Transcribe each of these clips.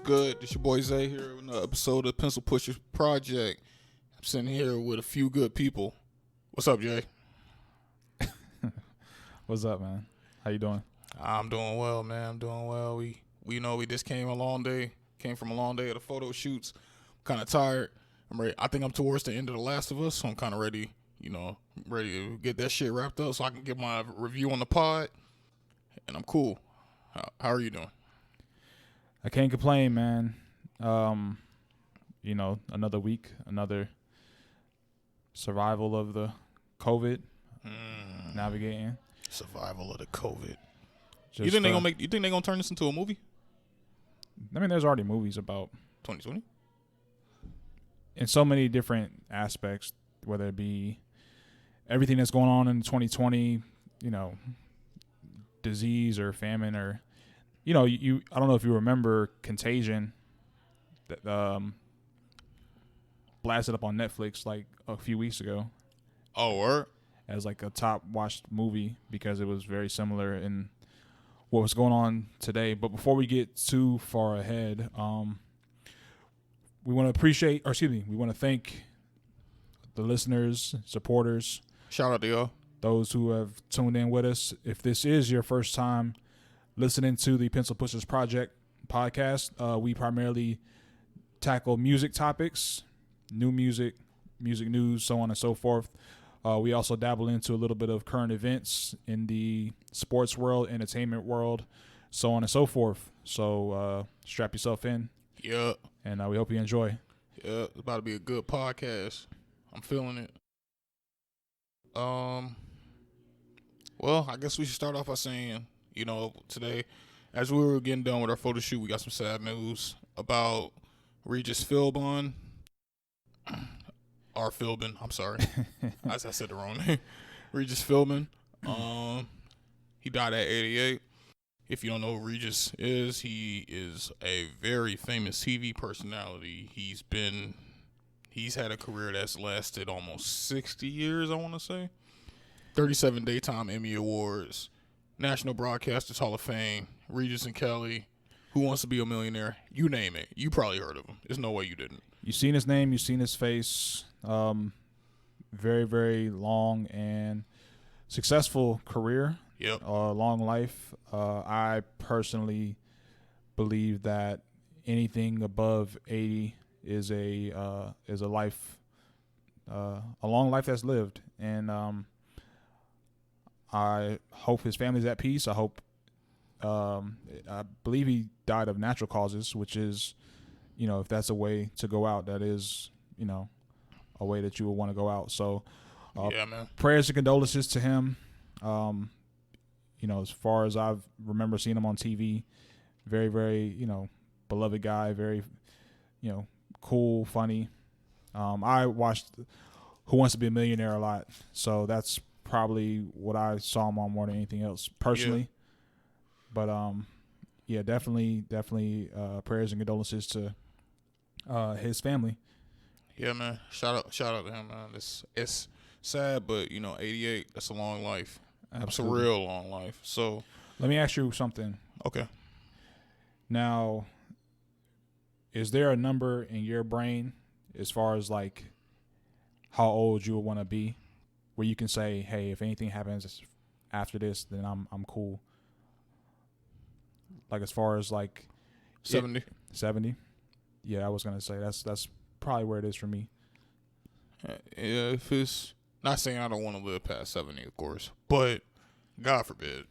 good? It's your boy Zay here with another episode of the Pencil Pushers Project. I'm sitting here with a few good people. What's up, Jay? What's up, man? How you doing? I'm doing well, man. I'm doing well. We just came from a long day of the photo shoots. I'm kind of tired. I'm ready. I think I'm towards the end of The Last of Us, so I'm kind of ready to get that shit wrapped up so I can get my review on the pod. And I'm cool. How are you doing? I can't complain, man. Another week, another survival of the COVID, navigating. Survival of the COVID. Just, You think they're gonna turn this into a movie? I mean, there's already movies about 2020? in so many different aspects, whether it be everything that's going on in 2020, disease or famine or, I don't know if you remember Contagion that blasted up on Netflix like a few weeks ago. Oh, word? As like a top watched movie because it was very similar in what was going on today. But before we get too far ahead, we want to thank the listeners, supporters. Shout out to y'all. Those who have tuned in with us. If this is your first time listening to the Pencil Pushers Project podcast, we primarily tackle music topics, new music news, so on and so forth. We also dabble into a little bit of current events in the sports world, entertainment world, so on and so forth. So strap yourself in. Yeah. And we hope you enjoy. Yeah, it's about to be a good podcast. I'm feeling it. Well, I guess we should start off by saying, today, as we were getting done with our photo shoot, we got some sad news about Regis Philbin. Or Philbin, I'm sorry. I said the wrong name. Regis Philbin. He died at 88. If you don't know who Regis is, he is a very famous TV personality. He's had a career that's lasted almost 60 years, I want to say. 37 Daytime Emmy Awards, National Broadcasters Hall of Fame, Regis and Kelly, Who Wants to Be a Millionaire, you name it. You probably heard of him. There's no way you didn't. You've seen his name, you've seen his face. Very, very long and successful career. Yep. Long life. I personally believe that anything above 80 is a life, a long life that's lived, and I hope his family's at peace. I hope. I believe he died of natural causes, which is, if that's a way to go out, that is, a way that you would want to go out. So, yeah, man. Prayers and condolences to him. As far as I remember seeing him on TV, very, very, beloved guy, very, cool, funny. I watched Who Wants to Be a Millionaire a lot, so that's probably what I saw him on more than anything else personally. Yeah. But definitely prayers and condolences to his family. Yeah, man. Shout out to him, man. It's sad, but 88, that's a long life. Absolutely. It's a real long life. So let me ask you something. Okay. Now, is there a number in your brain as far as like how old you would want to be, where you can say, hey, if anything happens after this, then I'm cool? Like as far as like 70. 70? Yeah, I was gonna say that's probably where it is for me. Yeah, if it's not saying I don't want to live past 70, of course, but God forbid,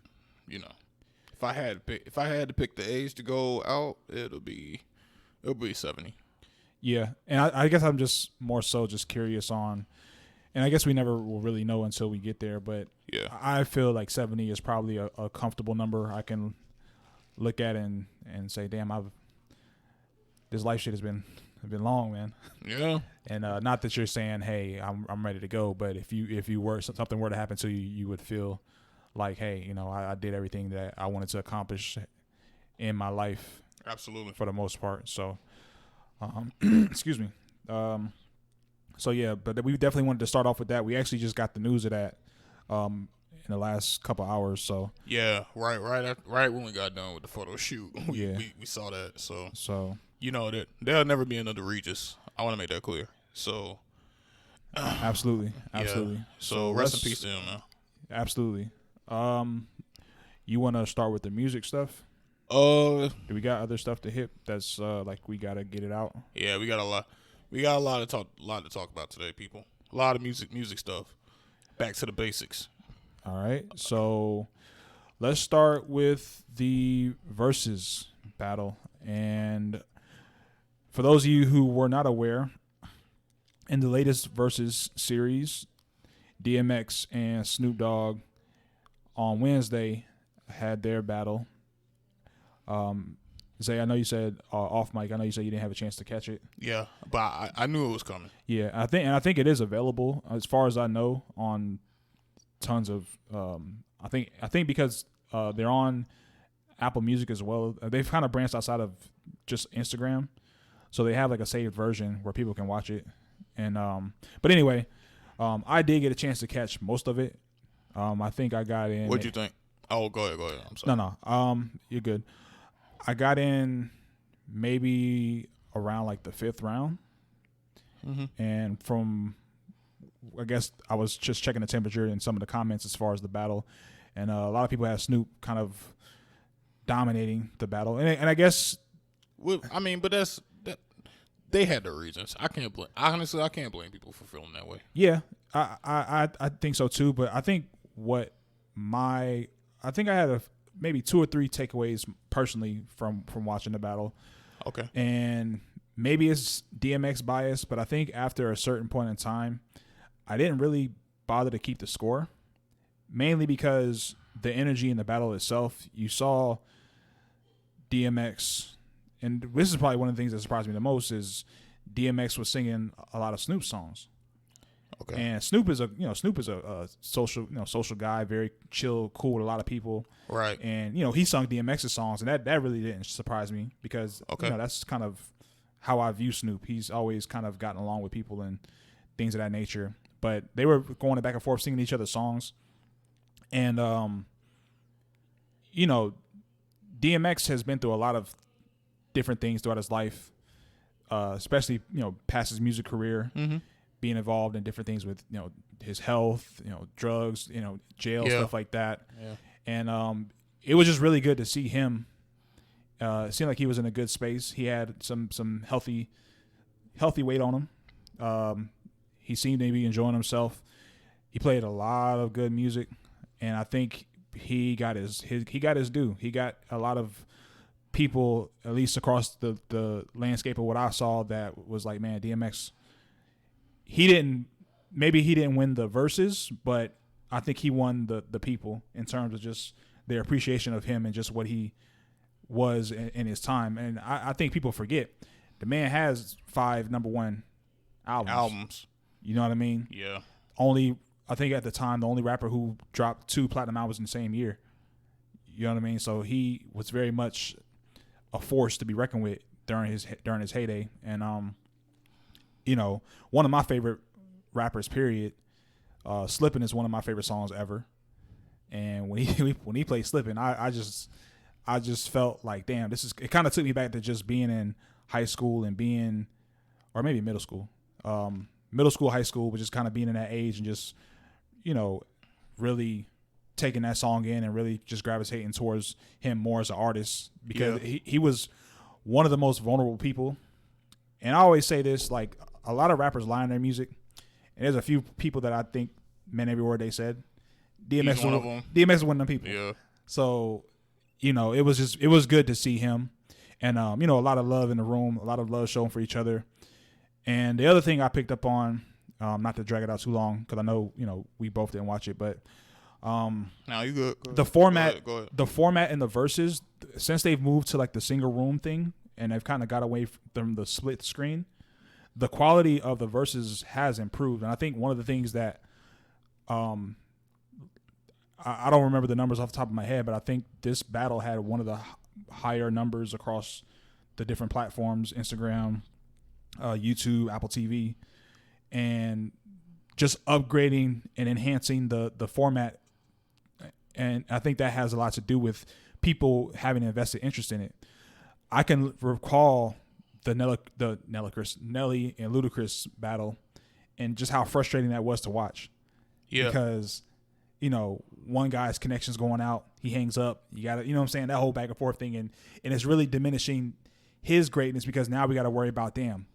if I had to pick the age to go out, it'll be 70. Yeah, and I guess I'm just more so just curious on, and I guess we never will really know until we get there. But yeah, I feel like 70 is probably a comfortable number I can look at and say, damn, this life shit has been long, man. Yeah. And not that you're saying, hey, I'm ready to go, but if something were to happen to you, you would feel like, hey, I did everything that I wanted to accomplish in my life. Absolutely. For the most part. So, excuse me. So yeah, but we definitely wanted to start off with that. We actually just got the news of that in the last couple hours. So yeah, right when we got done with the photo shoot, we saw that. So you know that there'll never be another Regis. I want to make that clear. So absolutely. Yeah. So rest in peace to him, man. Absolutely. You want to start with the music stuff? Do we got other stuff to hit? That's like we gotta get it out. Yeah, we got a lot. We got a lot to talk about today, people. A lot of music stuff. Back to the basics. All right. So let's start with the versus battle. And for those of you who were not aware, in the latest versus series, DMX and Snoop Dogg on Wednesday had their battle. Zay, I know you said off mic. I know you said you didn't have a chance to catch it. Yeah, but I knew it was coming. Yeah, I think it is available as far as I know on tons of. I think because they're on Apple Music as well. They've kind of branched outside of just Instagram, so they have like a saved version where people can watch it. And but anyway, I did get a chance to catch most of it. I think I got in. What'd you think? Oh, go ahead. I'm sorry. No. You're good. I got in maybe around like the 5th round. Mm-hmm. And from, I guess I was just checking the temperature and some of the comments as far as the battle. And a lot of people had Snoop kind of dominating the battle. And I guess. Well, I mean, but they had their reasons. I can't blame people for feeling that way. Yeah, I think so too. But I think I had maybe 2 or 3 takeaways personally from watching the battle. Okay. And maybe it's DMX bias, but I think after a certain point in time, I didn't really bother to keep the score, mainly because the energy in the battle itself, you saw DMX, and this is probably one of the things that surprised me the most, is DMX was singing a lot of Snoop songs. Okay. And Snoop is a social guy, very chill, cool with a lot of people. Right. And he sung DMX's songs, and that really didn't surprise me because that's kind of how I view Snoop. He's always kind of gotten along with people and things of that nature. But they were going back and forth singing each other's songs, and DMX has been through a lot of different things throughout his life, especially past his music career. Mm-hmm. Being involved in different things with his health, drugs, jail, stuff like that. Yeah. And it was just really good to see him. It seemed like he was in a good space. He had some healthy weight on him. He seemed to be enjoying himself. He played a lot of good music, and I think he got his due. He got a lot of people, at least across the landscape of what I saw, that was like, man, DMX. He didn't win the verses, but I think he won the people in terms of just their appreciation of him and just what he was in his time. And I think people forget the man has 5 number 1 albums. You know what I mean? Yeah. I think at the time, the only rapper who dropped 2 platinum albums in the same year. You know what I mean? So he was very much a force to be reckoned with during his heyday. And one of my favorite rappers, period. Slippin' is one of my favorite songs ever. And when he played Slippin', I just felt like, damn, it kind of took me back to just being in high school and or maybe middle school, high school, but just kind of being in that age and just, really taking that song in and really just gravitating towards him more as an artist, because he was one of the most vulnerable people. And I always say this, like, a lot of rappers lie in their music, and there's a few people that I think meant every word they said. DMX is one of them. DMX is one of them people. Yeah. So, it was good to see him, and a lot of love in the room, a lot of love shown for each other. And the other thing I picked up on, not to drag it out too long, because I know we both didn't watch it, but now you good. The format, go ahead. The format in the verses, since they've moved to like the single room thing, and they've kind of got away from the split screen, the quality of the verses has improved. And I think one of the things that I don't remember the numbers off the top of my head, but I think this battle had one of the higher numbers across the different platforms, Instagram, YouTube, Apple TV, and just upgrading and enhancing the format And I think that has a lot to do with people having an invested interest in it. I can recall the Nelly and Ludacris battle and just how frustrating that was to watch. Yeah. Because, one guy's connection's going out, he hangs up, you got to, you know what I'm saying, that whole back and forth thing. And it's really diminishing his greatness because now we got to worry about, damn,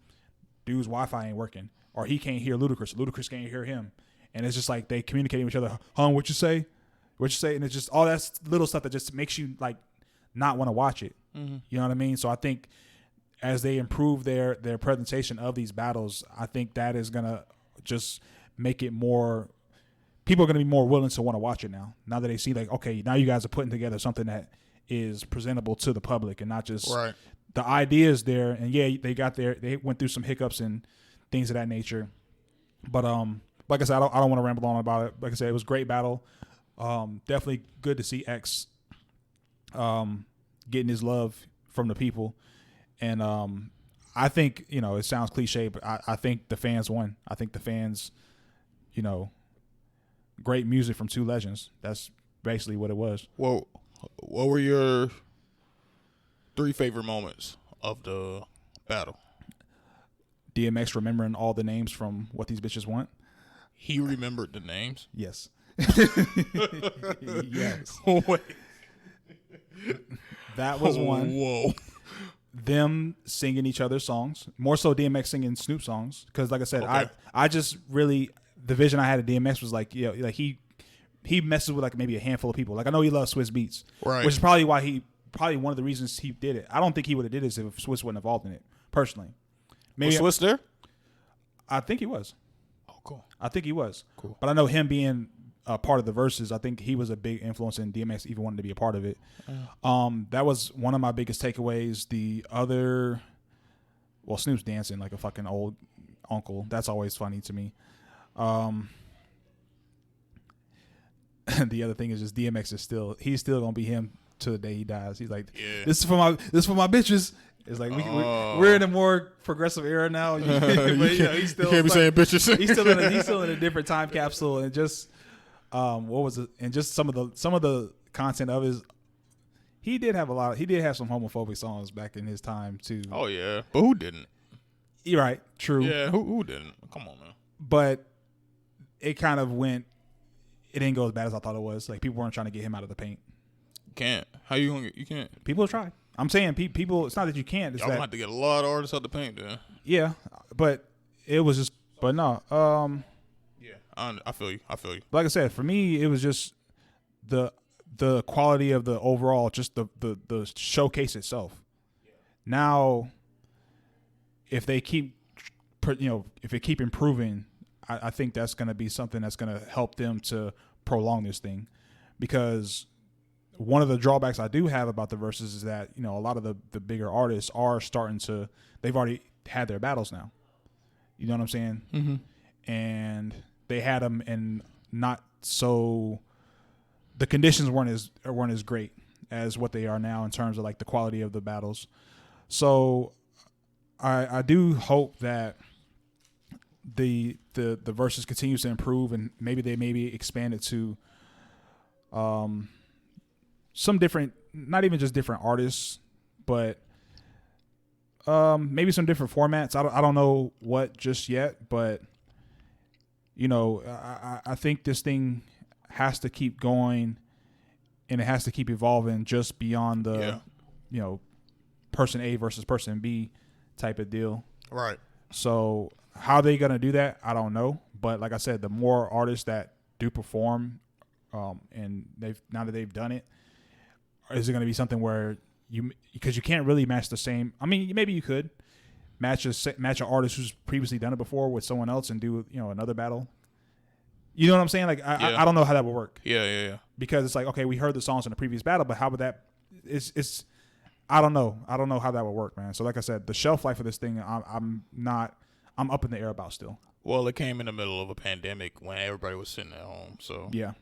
dude's Wi-Fi ain't working. Or he can't hear Ludacris. Ludacris can't hear him. And it's just like they communicating with each other. What you say? What you say? And it's just all that little stuff that just makes you like not want to watch it. Mm-hmm. You know what I mean? So I think as they improve their presentation of these battles, I think that is going to just make it more, people are going to be more willing to want to watch it now. Now that they see like, okay, now you guys are putting together something that is presentable to the public and not just the ideas there. And yeah, they went through some hiccups and things of that nature. But like I said, I don't want to ramble on about it. Like I said, it was a great battle. Definitely good to see X getting his love from the people. And I think, it sounds cliche, but I think the fans won. I think the fans, great music from two legends. That's basically what it was. Well, what were your 3 favorite moments of the battle? DMX remembering all the names from What These Bitches Want. He remembered the names? Yes. Yes. Wait. That was one. Whoa. Them singing each other's songs. More so DMX singing Snoop songs. Because like I said, Okay. I just really, the vision I had of DMX was like, like he messes with like maybe a handful of people. Like I know he loves Swiss Beats. Right. Which is probably one of the reasons he did it. I don't think he would have did this if Swiss wasn't involved in it, personally. Maybe was Swiss there? I think he was. Oh, cool. I think he was. Cool. But I know him being a part of the verses, I think he was a big influence in DMX even wanted to be a part of it. That was one of my biggest takeaways. The other, Snoop's dancing like a fucking old uncle. That's always funny to me. The other thing is just DMX he's still gonna be him to the day he dies. He's like, this is for my bitches. It's like we're in a more progressive era now. But he's still, you can't be saying bitches. He's still in a different time capsule, and just what was it? And just some of the content of his, he did have some homophobic songs back in his time too. Oh yeah, but who didn't? You're right, true. Yeah, who didn't? Come on, man. But it kind of went. It didn't go as bad as I thought it was. Like people weren't trying to get him out of the paint. You can't. How you gonna get? You can't. People have tried. I'm saying people. It's not that you can't. It's Y'all gonna have to get a lot of artists out the paint, then. Yeah, but it was just. But no. Yeah, I feel you. Like I said, for me, it was just the quality of the overall, just the showcase itself. Yeah. Now, if they keep, improving, I think that's going to be something that's going to help them to prolong this thing, because one of the drawbacks I do have about the verses is that, a lot of the bigger artists are starting to, they've already had their battles now. You know what I'm saying? Mm-hmm. And they had them, and not so, the conditions weren't as great as what they are now in terms of like the quality of the battles. So I do hope that the verses continues to improve, and maybe expand it to some different, not even just different artists, but maybe some different formats. I don't know what just yet, but I think this thing has to keep going, and it has to keep evolving just beyond the person A versus person B type of deal. Right. So how they gonna do that, I don't know. But like I said, the more artists that do perform, and now that they've done it, is it gonna be something where because you can't really match the same? I mean, maybe you could match an artist who's previously done it before with someone else and do another battle. You know what I'm saying? Like I don't know how that would work. Yeah. Because it's like, okay, we heard the songs in the previous battle, but how would that? It's I don't know. I don't know how that would work, man. So like I said, the shelf life of this thing, I'm up in the air about still. Well, it came in the middle of a pandemic when everybody was sitting at home. So yeah,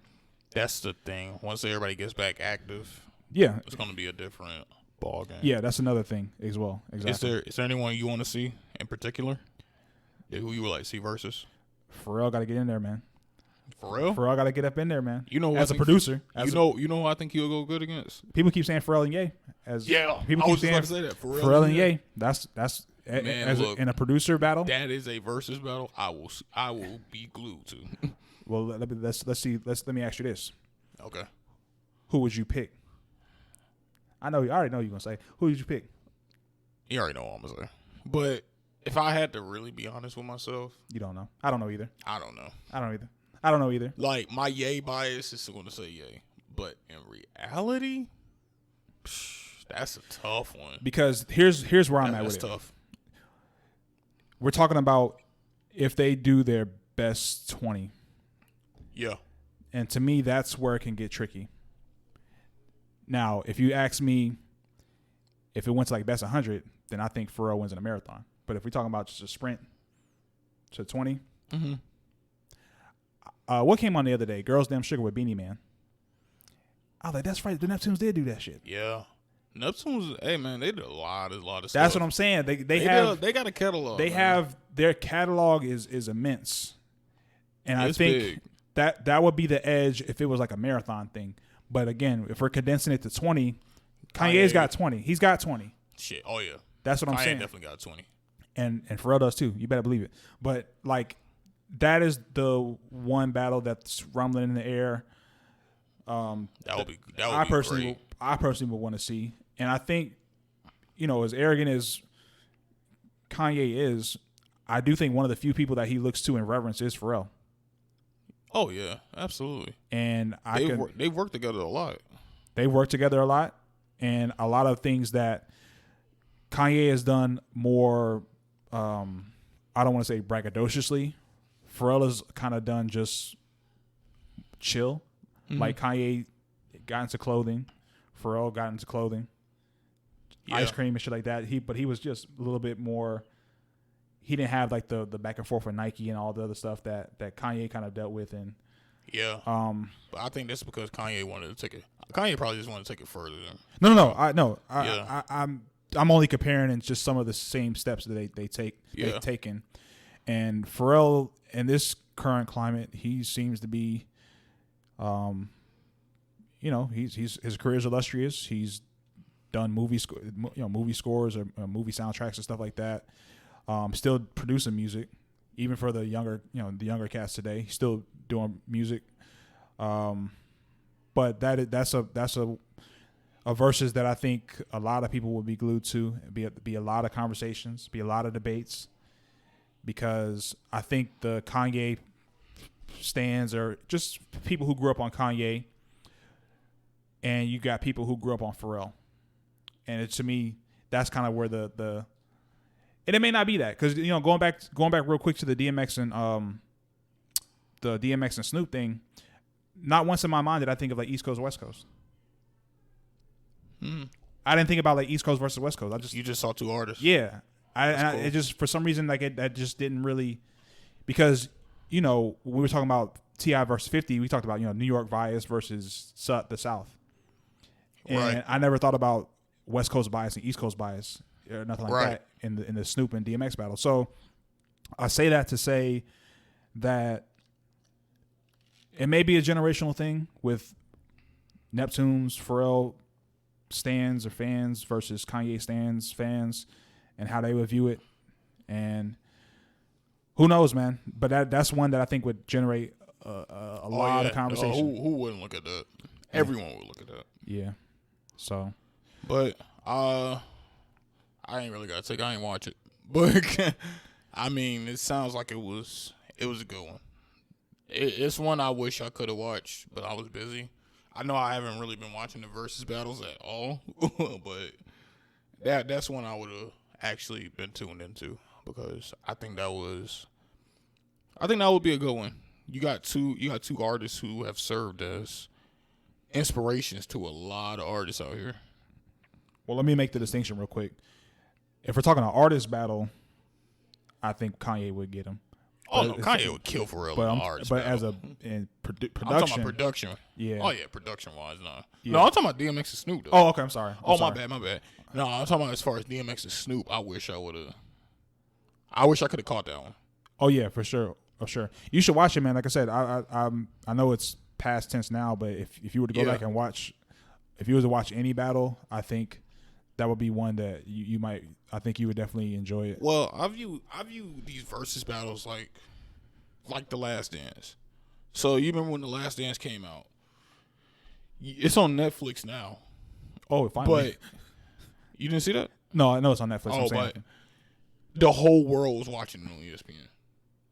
that's the thing. Once everybody gets back active, it's going to be a different ball game. Yeah, that's another thing as well. Exactly. Is there anyone you want to see in particular? Who you would like to see versus? Pharrell got to get in there, man. For real? Pharrell got to get up in there, man. You know, as a producer, you know who I think he'll go good against. People keep saying Pharrell and Ye. People I keep was just saying about to say that. Pharrell and Ye. That's man, look, in a producer battle. That is a versus battle. I will be glued to. Well, let's see. Let me ask you this. Okay. Who would you pick? I already know you're gonna say. Who did you pick? You already know what I'm gonna say. But if I had to really be honest with myself, you don't know. I don't know either. I don't know. I don't know either. Like, my Ye bias is going to say Ye, but in reality, that's a tough one. Because here's where I'm at with it. That's tough. We're talking about if they do their best 20. Yeah. And to me, that's where it can get tricky. Now, if you ask me if it went to like best 100, then I think Pharrell wins in a marathon. But if we're talking about just a sprint to 20, what came on the other day? Girls Damn Sugar with Beanie Man. I was like, that's right. The Neptunes did do that shit. Yeah. Neptunes, hey man, they did a lot of stuff. That's what I'm saying. They got a catalog. They have their catalog is immense, and I think big. that would be the edge if it was like a marathon thing. But again, if we're condensing it to 20, Kanye's got 20. He's got 20. Shit. Oh yeah. That's what I'm Kanye saying. Definitely got 20. And Pharrell does too. You better believe it. But like, that is the one battle that's rumbling in the air. That would be I personally great. I personally would want to see. And I think, as arrogant as Kanye is, I do think one of the few people that he looks to in reverence is Pharrell. Oh yeah, absolutely. And they've worked together a lot. They work together a lot, and a lot of things that Kanye has done more. I don't want to say braggadociously. Pharrell has kind of done just chill. Mm-hmm. Like Kanye got into clothing, Pharrell got into clothing, ice cream and shit like that. But he was just a little bit more. He didn't have like the back and forth with Nike and all the other stuff that Kanye kind of dealt with. And but I think that's because Kanye wanted to take it. Kanye probably just wanted to take it further. I'm only comparing in just some of the same steps that they've taken. And Pharrell, in this current climate, he seems to be, his career is illustrious. He's done movie scores or movie soundtracks and stuff like that. Still producing music, even for the younger cats today. He's still doing music. But that's a versus that I think a lot of people would be glued to. Be a lot of conversations, be a lot of debates, because I think the Kanye stans are just people who grew up on Kanye, and you got people who grew up on Pharrell, and to me that's kind of where the and it may not be that, because going back real quick to the DMX and Snoop thing, not once in my mind did I think of like East Coast West Coast. I didn't think about like East Coast versus West Coast. You just saw two artists. Yeah, cool. It just for some reason that just didn't really, because when we were talking about T.I. versus 50, we talked about New York bias versus the South, and right. I never thought about West Coast bias and East Coast bias or nothing like that in the Snoop and DMX battle. So I say that to say that it may be a generational thing with Neptunes, Pharrell stans or fans versus Kanye stans fans, and how they would view it. And who knows, man? But that's one that I think would generate a lot of conversation. Who wouldn't look at that? Everyone would look at that. Yeah. So. But I ain't really got to take. I ain't watch it. But I mean, it sounds like it was a good one. It's one I wish I could have watched, but I was busy. I know I haven't really been watching the versus battles at all, but that's one I would have actually been tuned into, because I think that would be a good one. You got two artists who have served as inspirations to a lot of artists out here. Well, let me make the distinction real quick. If we're talking an artist battle, I think Kanye would get him. Oh no, Kanye would kill Pharrell in an artist battle. As production, I'm talking about production. Yeah. Oh yeah, production wise, no. Yeah. No, I'm talking about DMX and Snoop though. Oh, okay, I'm sorry. My bad. No, I'm talking about as far as DMX and Snoop. I wish I could have caught that one. Oh yeah, for sure. Oh, sure. You should watch it, man. Like I said, I know it's past tense now, but if you were to go back and watch, if you was to watch any battle, I think that would be one that you might. I think you would definitely enjoy it. Well, I view these versus battles like The Last Dance. So you remember when The Last Dance came out? It's on Netflix now. Oh, finally. But you didn't see that? No, I know it's on Netflix. Oh, but the whole world was watching it on ESPN.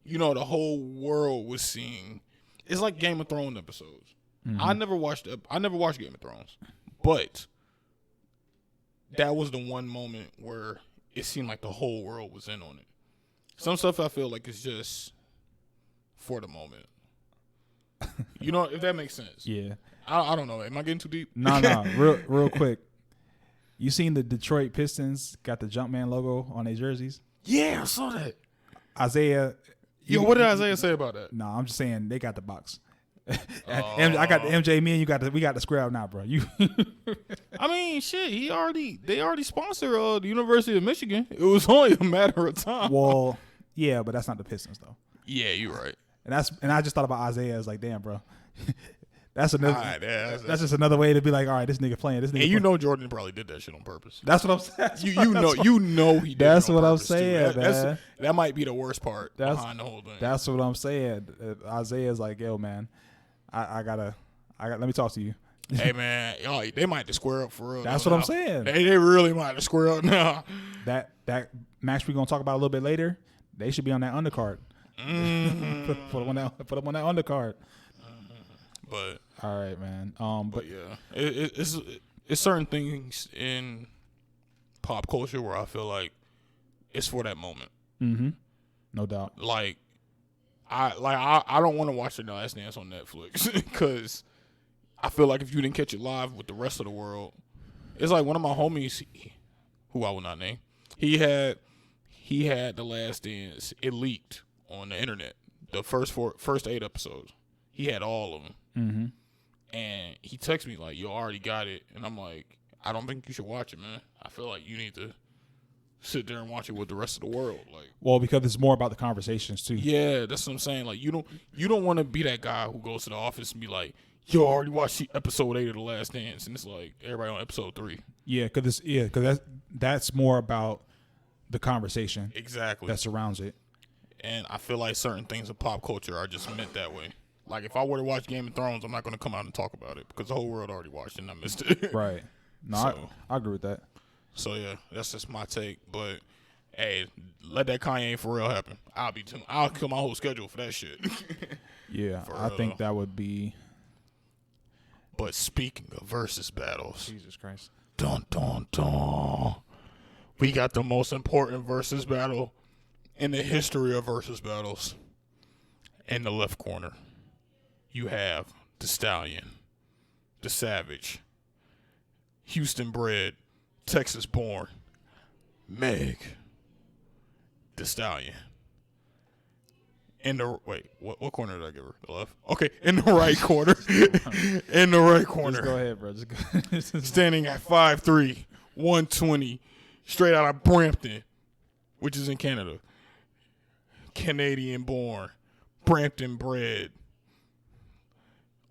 You know, the whole world was seeing. It's like Game of Thrones episodes. Mm-hmm. I never watched Game of Thrones, but that was the one moment where it seemed like the whole world was in on it. Some stuff I feel like it's just for the moment. You know, if that makes sense. Yeah. I don't know. Am I getting too deep? No. Real quick. You seen the Detroit Pistons got the Jumpman logo on their jerseys? Yeah, I saw that. Isaiah. What did Isaiah say about that? No, I'm just saying they got the box. I got the MJ. Me and we got the square out now, bro. You. I mean, shit. They already sponsor the University of Michigan. It was only a matter of time. Well, yeah, but that's not the Pistons though. Yeah, you're right. And I just thought about Isaiah as like, damn, bro. That's another. Right, that's just another way to be like, all right, this nigga playing. This nigga. And you know Jordan probably did that shit on purpose. That's what I'm saying. You know he did. That's it on what I'm purpose, saying, man. That might be the worst part behind the whole thing. That's what I'm saying. Isaiah's like, yo, man, I gotta. Let me talk to you. Hey, man, they might have to square up for real. That's what I'm saying. They really might have to square up now. That match we're gonna talk about a little bit later. They should be on that undercard. Mm-hmm. put them on that undercard. But all right, man. But yeah, it's certain things in pop culture where I feel like it's for that moment. Mm-hmm. No doubt. Like I don't want to watch The Last Dance on Netflix because I feel like if you didn't catch it live with the rest of the world, it's like one of my homies, who I will not name, he had The Last Dance. It leaked on the internet. The first 8 episodes, he had all of them. Mm-hmm. And he texted me like, "Yo, I already got it." And I'm like, "I don't think you should watch it, man. I feel like you need to sit there and watch it with the rest of the world." Like, well, because it's more about the conversations too. Yeah, that's what I'm saying. Like, you don't want to be that guy who goes to the office and be like, "Yo, I already watched episode 8 of The Last Dance," and it's like everybody on episode 3. Yeah, because that's more about the conversation exactly that surrounds it. And I feel like certain things in pop culture are just meant that way. Like, if I were to watch Game of Thrones, I'm not going to come out and talk about it because the whole world already watched it and I missed it. Right. No, so, I agree with that. So, yeah, that's just my take. But, hey, let that Kanye for real happen. I'll kill my whole schedule for that shit. Yeah, I think that would be. But speaking of versus battles. Jesus Christ. Dun, dun, dun. We got the most important versus battle in the history of versus battles. In the left corner, you have the Stallion, the Savage, Houston bred, Texas born, Meg, the Stallion. What corner did I give her? The left? Okay, in the right corner. In the right corner. Just go ahead, bro. Just go. Standing at 5'3", 120, straight out of Brampton, which is in Canada. Canadian born. Brampton bred,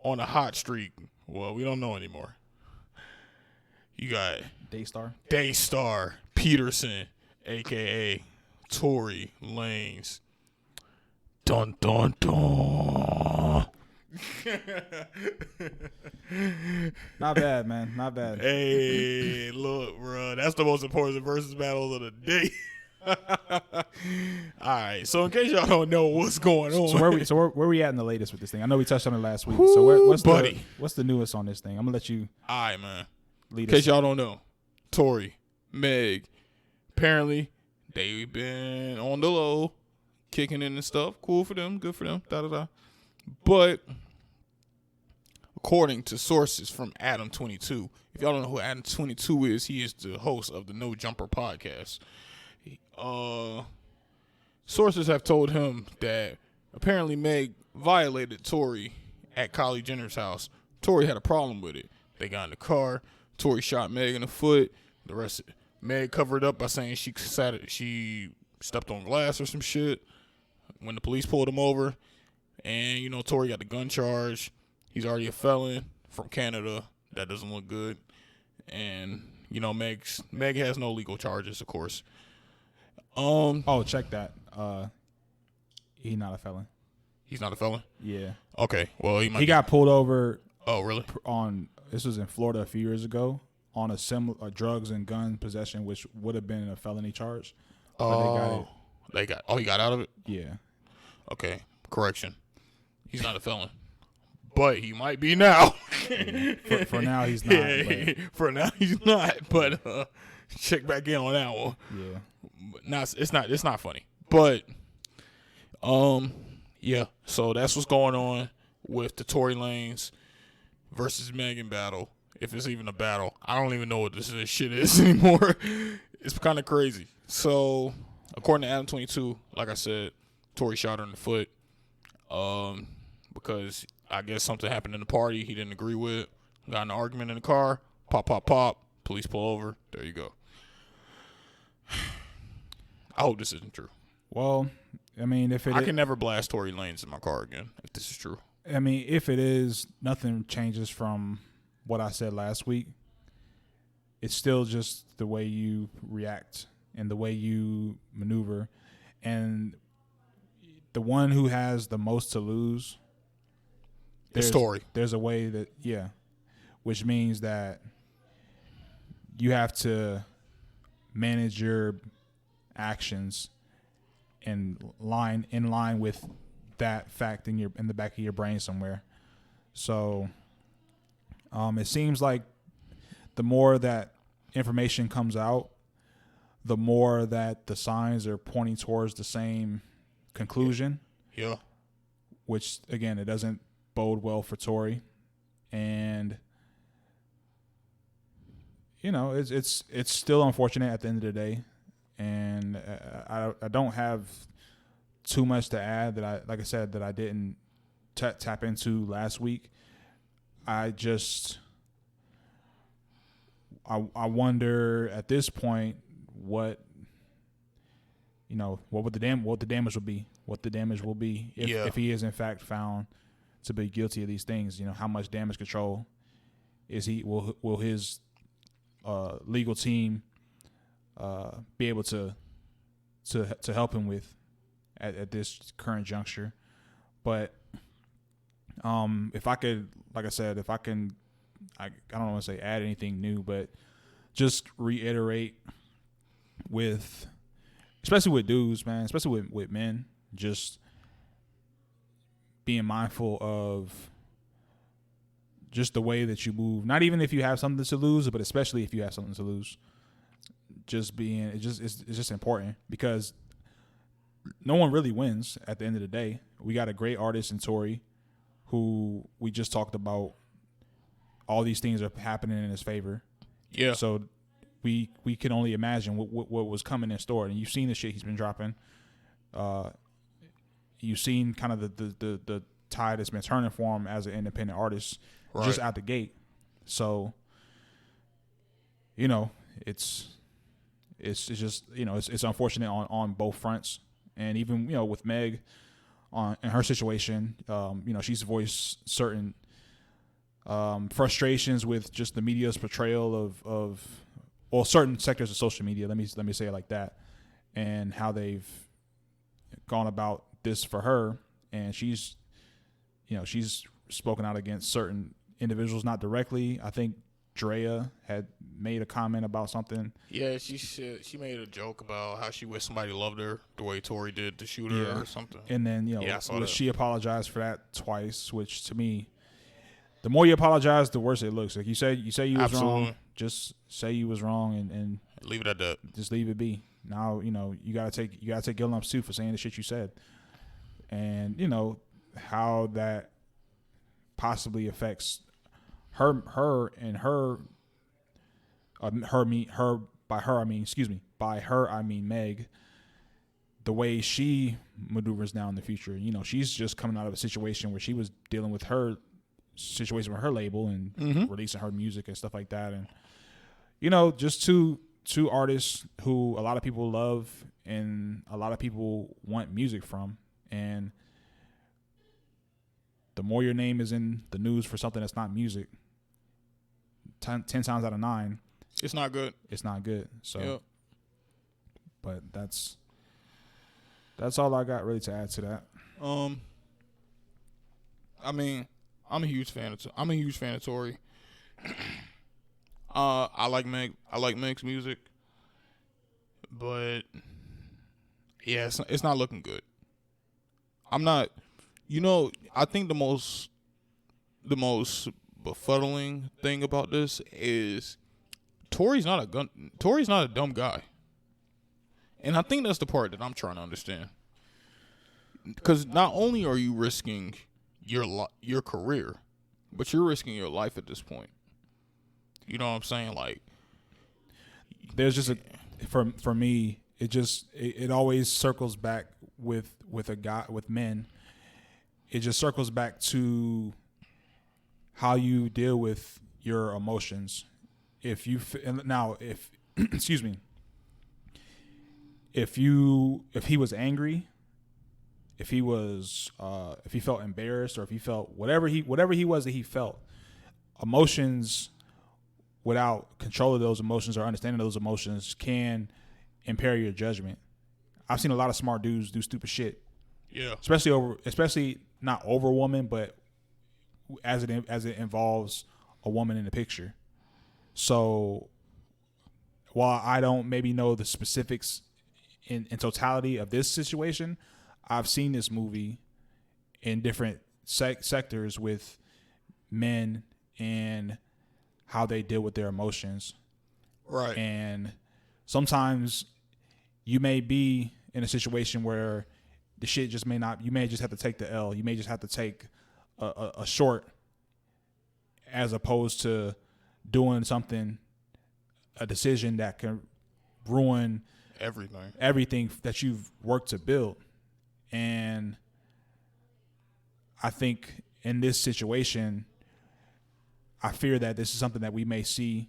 on a hot streak. Well, we don't know anymore. You got Daystar Peterson, a.k.a. Tory Lanez. Dun, dun, dun. Not bad, man. Not bad. Hey, look, bro. That's the most important versus battles of the day. All right, so in case y'all don't know what's going on, so where we at in the latest with this thing? I know we touched on it last week. Ooh, so what's the newest on this thing? I'm gonna let you. All right, man. In case y'all don't know, Tory, Meg, apparently they've been on the low, kicking in and stuff. Cool for them, good for them. But according to sources from Adam 22, if y'all don't know who Adam 22 is, he is the host of the No Jumper podcast. Sources have told him that apparently Meg violated Tory at Kylie Jenner's house. Tory had a problem with it. They got in the car. Tory shot Meg in the foot. The rest of it. Meg covered up by saying she stepped on glass or some shit. when the police pulled him over, and you know Tory got the gun charge. He's already a felon from Canada. That doesn't look good. And you know Meg has no legal charges, of course. Oh, check that. He's not a felon. He's not a felon? Yeah. Okay. Well, he got pulled over. Oh, really? This was in Florida a few years ago on a similar drugs and gun possession, which would have been a felony charge. Oh, he got out of it? Yeah. Okay. Correction. He's not a felon. But he might be now. For now, he's not. Yeah, for now, he's not. But check back in on that one. Yeah. But no, it's not funny. But yeah. So that's what's going on with the Tory Lanez versus Megan battle. If it's even a battle, I don't even know what this shit is anymore. It's kind of crazy. So according to Adam 22, like I said, Tory shot her in the foot. Because I guess something happened in the party he didn't agree with. Got in an argument in the car. Pop, pop, pop. Police pull over. There you go. I hope this isn't true. Well, I mean, I can never blast Tory Lanez in my car again if this is true. I mean, if it is, nothing changes from what I said last week. It's still just the way you react and the way you maneuver. And the one who has the most to lose, It's Tory. There's a way that, which means that you have to manage your actions in line with that fact in the back of your brain somewhere. So it seems like the more that information comes out, the more that the signs are pointing towards the same conclusion. Yeah. Which again, it doesn't bode well for Tory. And you know, it's still unfortunate at the end of the day. And I don't have too much to add that I didn't tap into last week. I wonder at this point what the damage will be if he is in fact found to be guilty of these things. You know, how much damage control will his legal team be able to help him with at this current juncture. But if I could, like I said, I don't want to say add anything new, but just reiterate especially with dudes, man, especially with men, just being mindful of just the way that you move. Not even if you have something to lose, but especially if you have something to lose. It's just important because no one really wins at the end of the day. We got a great artist in Tory who we just talked about. All these things are happening in his favor. Yeah. So we can only imagine what was coming in store. And you've seen the shit he's been dropping. You've seen kind of the tide that's been turning for him as an independent artist just out the gate. So, you know, it's just, you know, it's unfortunate on both fronts. And even, you know, with Meg in her situation, you know, she's voiced certain frustrations with just the media's portrayal of certain sectors of social media. Let me say it like that, and how they've gone about this for her. And she's spoken out against certain individuals, not directly. I think Drea had made a comment about something. Yeah, she made a joke about how she wished somebody loved her the way Tory did to shoot her or something. And then, you know, she apologized for that twice, which to me, the more you apologize, the worse it looks. Like you say you was wrong. Just say you was wrong and leave it at that. Just leave it be. Now, you know, you gotta take guilt lumps too for saying the shit you said. And, you know, how that possibly affects her I mean Meg, the way she maneuvers now in the future. You know, she's just coming out of a situation where she was dealing with her situation with her label and releasing her music and stuff like that. And, you know, just two artists who a lot of people love and a lot of people want music from. And the more your name is in the news for something that's not music, 10 times out of 9, it's not good. It's not good. So, yep. But that's all I got really to add to that. I mean, I'm a huge fan of Tory. I like Meg's music, but yeah, it's not looking good. I'm not. I think the most befuddling thing about this is Tory's not a dumb guy, and I think that's the part that I'm trying to understand. Because not only are you risking your career, but you're risking your life at this point. You know what I'm saying? Like, there's just for me, it always circles back with a guy, with men. It just circles back to how you deal with your emotions. If excuse me, if he was angry, if he felt embarrassed, or if he felt whatever he was that he felt, emotions without control of those emotions or understanding those emotions can impair your judgment. I've seen a lot of smart dudes do stupid shit. Yeah. Especially not over a woman, but as it involves a woman in the picture. So while I don't maybe know the specifics in totality of this situation, I've seen this movie in different sectors with men and how they deal with their emotions. Right. And sometimes you may be in a situation where the shit just may not, you may just have to take the L. You may just have to take a short, as opposed to doing something, a decision that can ruin everything that you've worked to build. And I think in this situation, I fear that this is something that we may see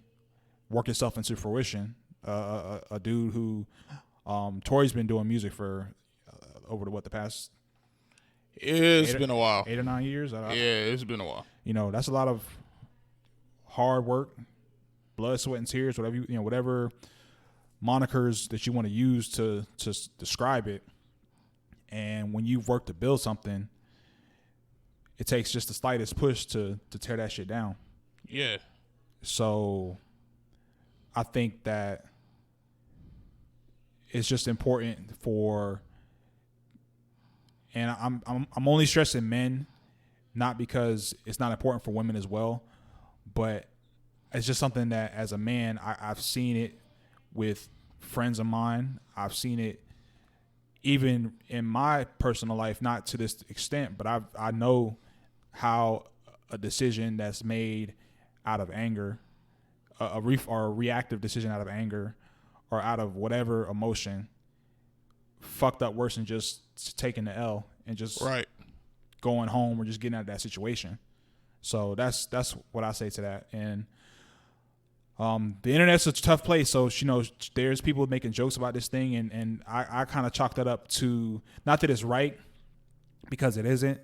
work itself into fruition. A dude who, Tory's been doing music for over the past. It's been a while. 8 or 9 years. Yeah, it's been a while. That's a lot of hard work, blood, sweat, and tears. Whatever monikers that you want to use to describe it. And when you've worked to build something, it takes just the slightest push to tear that shit down. Yeah. So I think that it's just important for, and I'm only stressing men, not because it's not important for women as well, but it's just something that as a man, I've seen it with friends of mine. I've seen it even in my personal life, not to this extent, but I know how a decision that's made out of anger, or a reactive decision out of anger, or out of whatever emotion, fucked up worse than just taking the L and just going home or just getting out of that situation. So that's what I say to that. And the internet's a tough place, so there's people making jokes about this thing, and I kind of chalk that up to, not that it's right, because it isn't,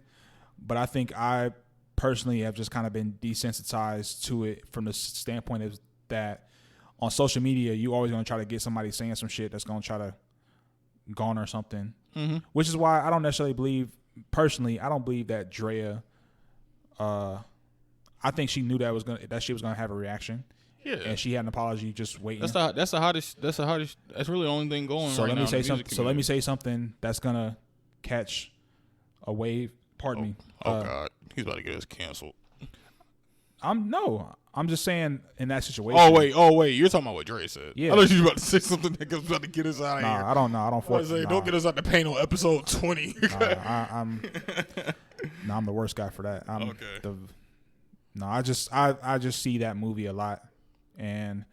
but I think I personally have just kind of been desensitized to it from the standpoint of that on social media, you always going to try to get somebody saying some shit that's going to try to garner something, which is why I don't necessarily believe, personally, I don't believe that Drea, I think she knew that shit was going to have a reaction. Yeah, and she had an apology just waiting. That's the hottest. That's really the only thing going right now. Let me say something that's gonna catch a wave. Pardon me. God, he's about to get us canceled. I'm just saying in that situation. Oh wait, you're talking about what Dre said. Yeah, I thought you were about to say something that was about to get us out of here. I don't know. I don't. Don't get us out the paint on episode 20. I'm the worst guy for that. Okay. I just see that movie a lot. And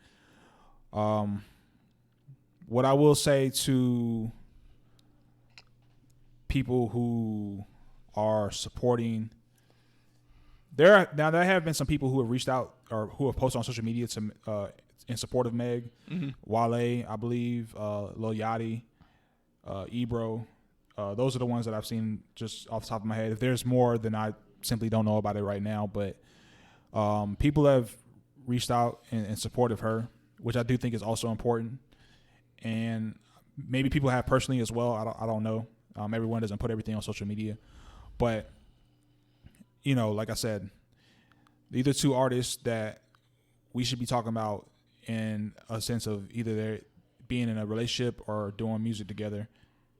what I will say to people who are supporting, there have been some people who have reached out or who have posted on social media in support of Meg, Wale, I believe, Lil Yachty, Ebro, Those are the ones that I've seen just off the top of my head. If there's more, then I simply don't know about it right now. But people have reached out and supported her, which I do think is also important. And maybe people have personally as well. I don't know. Everyone doesn't put everything on social media. But, you know, like I said, these are two artists that we should be talking about in a sense of either they're being in a relationship or doing music together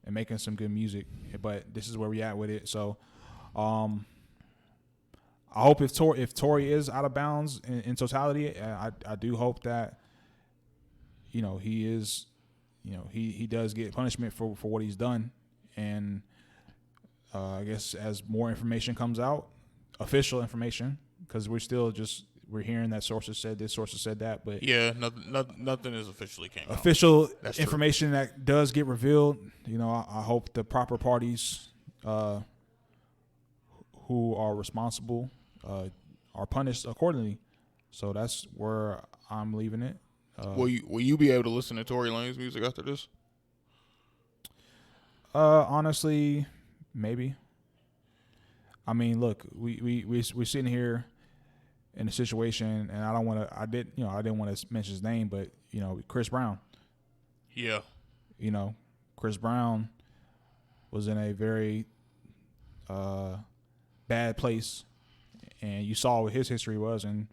and making some good music. But this is where we at with it. So I hope if Tory is out of bounds in totality, I do hope that, you know, he is, you know, he does get punishment for what he's done. And I guess as more information comes out, official information, because we're hearing that sources said this, sources said that, but yeah, nothing is officially came out. Official information that does get revealed, you know, I hope the proper parties who are responsible are punished accordingly. So that's where I'm leaving it. Will you be able to listen to Tory Lanez music after this? Honestly, maybe. I mean, look, we're sitting here in a situation, and I didn't want to mention his name, but you know, Chris Brown. Yeah. You know, Chris Brown was in a very bad place, and you saw what his history was, and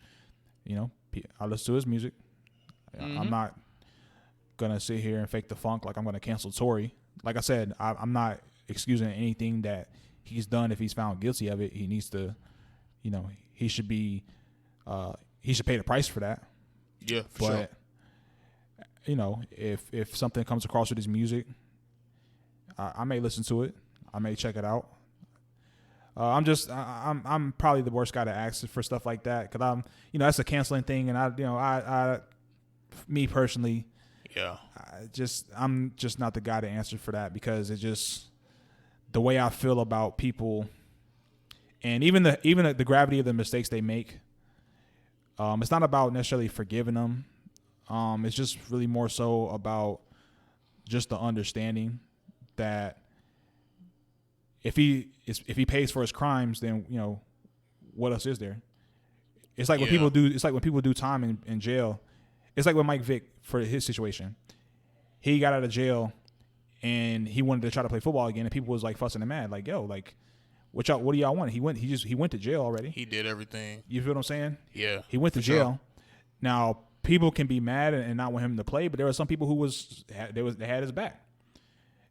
you know, I listen to his music. Mm-hmm. I'm not gonna sit here and fake the funk like I'm gonna cancel Tory. Like I said, I'm not excusing anything that he's done. If he's found guilty of it, he needs to, you know, he should pay the price for that. Yeah, for sure. You know, if something comes across with his music, I may listen to it. I may check it out. I'm probably the worst guy to ask for stuff like that, because I'm, you know, that's a canceling thing, and I me personally, yeah, I'm just not the guy to answer for that, because it just, the way I feel about people, and even the gravity of the mistakes they make. It's not about necessarily forgiving them. It's just really more so about just the understanding that if he pays for his crimes, then, you know, what else is there? It's like when people do. It's like when people do time in jail. It's like with Mike Vick for his situation. He got out of jail and he wanted to try to play football again, and people was like fussing and mad, like, "Yo, like, what do y'all want?" He went to jail already. He did everything. You feel what I'm saying? Yeah. He went to jail. Sure. Now, people can be mad and not want him to play, but there were some people who they had his back.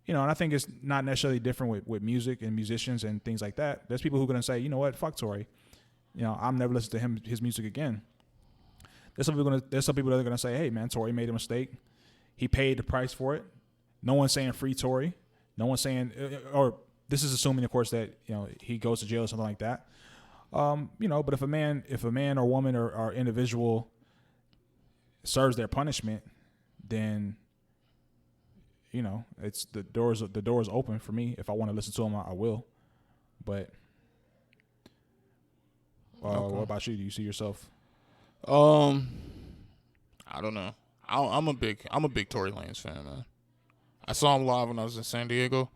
You know, and I think it's not necessarily different with music and musicians and things like that. There's people who are going to say, you know what, fuck Tory. You know, I'm never listening to his music again. There's some people that are going to say, hey, man, Tory made a mistake. He paid the price for it. No one's saying free Tory. No one's saying, or this is assuming, of course, that, you know, he goes to jail or something like that. You know, but if a man or woman or individual serves their punishment, then, you know, it's the doors open for me. If I want to listen to him, I will. But okay. What about you? Do you see yourself? I don't know. I'm a big Tory Lanez fan, man. I saw him live when I was in San Diego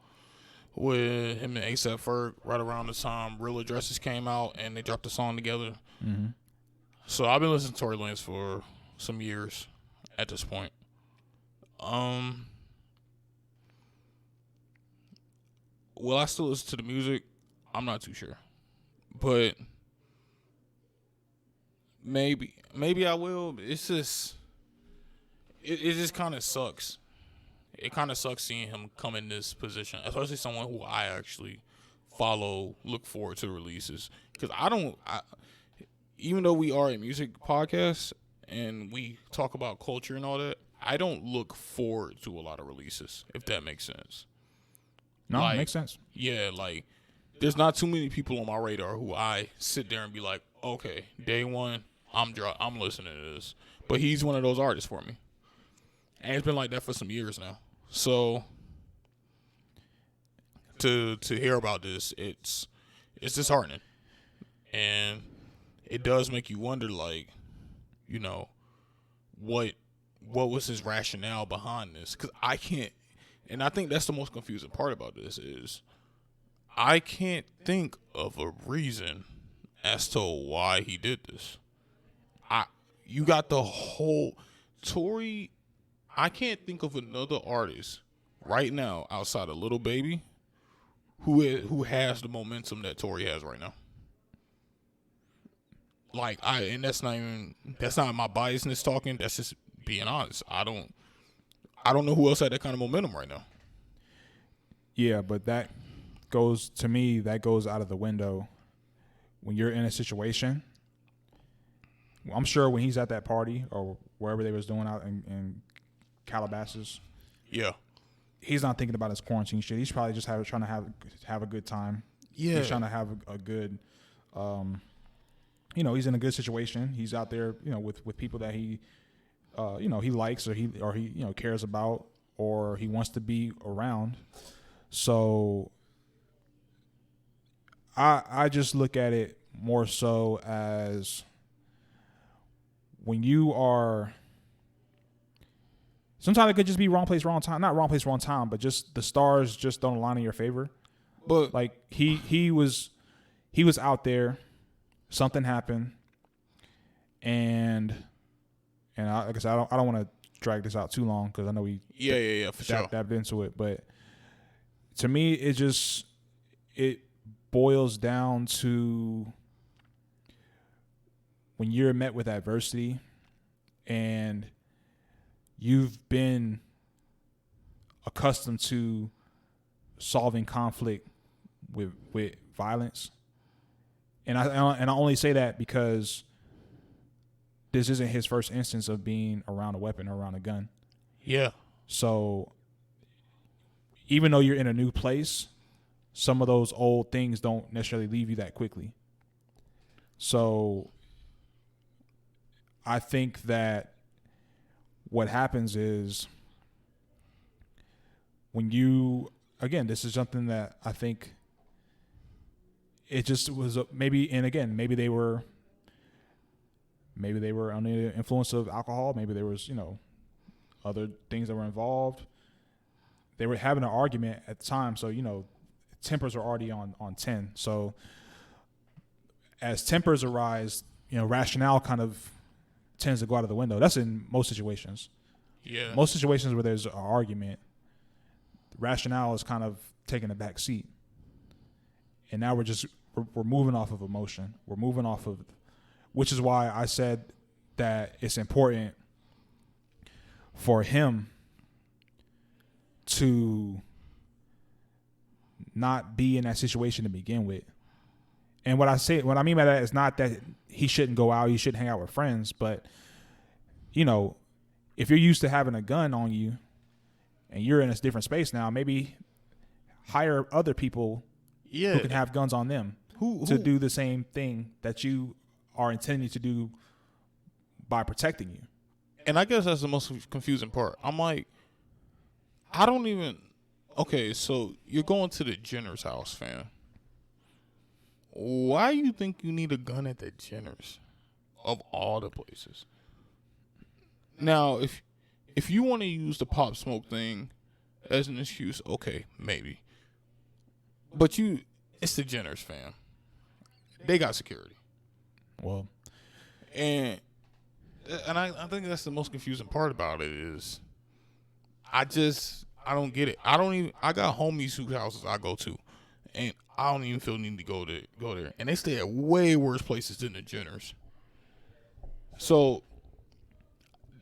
with him and A$AP Ferg right around the time Real Addresses came out, and they dropped a song together. Mm-hmm. So I've been listening to Tory Lanez for some years at this point. Will I still listen to the music? I'm not too sure. But maybe I will. It's just, it just kind of sucks. It kind of sucks seeing him come in this position, especially someone who I actually follow, look forward to releases. Because even though we are a music podcast and we talk about culture and all that, I don't look forward to a lot of releases, if that makes sense. No, it makes sense. Yeah, like, there's not too many people on my radar who I sit there and be like, okay, day one, I'm listening to this. But he's one of those artists for me. And it's been like that for some years now. So to hear about this, it's disheartening. And it does make you wonder, like, you know, what was his rationale behind this? Because I can't, And I think that's the most confusing part about this is I can't think of a reason as to why he did this. You got the whole Tory. I can't think of another artist right now outside of Lil Baby who has the momentum that Tory has right now. Like and that's not my biasness talking. That's just being honest. I don't know who else had that kind of momentum right now. Yeah, but that goes out of the window when you're in a situation. I'm sure when he's at that party or wherever they was doing out in Calabasas, yeah, he's not thinking about his quarantine shit. He's probably just trying to have a good time. Yeah, he's trying to have a good, he's in a good situation. He's out there, with people that he, he likes or he cares about or he wants to be around. So I just look at it more so as when you are, sometimes it could just be wrong place, wrong time. Not wrong place, wrong time, but just the stars just don't align in your favor. But like he was out there, something happened, and like I said, I don't want to drag this out too long because I know we for sure dabbed into it, but to me it boils down to when you're met with adversity and you've been accustomed to solving conflict with violence. And I only say that because this isn't his first instance of being around a weapon or around a gun. Yeah. So even though you're in a new place, some of those old things don't necessarily leave you that quickly. So I think that what happens is when you, again, this is something that I think it just was maybe they were under the influence of alcohol. Maybe there was, other things that were involved. They were having an argument at the time. So, tempers are already on 10. So as tempers arise, rationale kind of tends to go out of the window. That's in most situations. Yeah. Most situations where there's an argument, rationale is kind of taking a back seat. And now we're moving off of emotion. We're moving off of, which is why I said that it's important for him to not be in that situation to begin with. And what I mean by that is not that he shouldn't go out, he shouldn't hang out with friends, but if you're used to having a gun on you and you're in a different space now, maybe hire other people who can have guns on them to do the same thing that you are intending to do by protecting you. And I guess that's the most confusing part. I'm like, okay, so you're going to the Jenner's house, fam. Why you think you need a gun at the Jenner's of all the places? Now, if you want to use the Pop Smoke thing as an excuse, okay, maybe. But it's the Jenners, fam. They got security. Well, and I think that's the most confusing part about it is I don't get it. I got homies whose houses I go to, and I don't even feel the need to go there. And they stay at way worse places than the Jenners. So,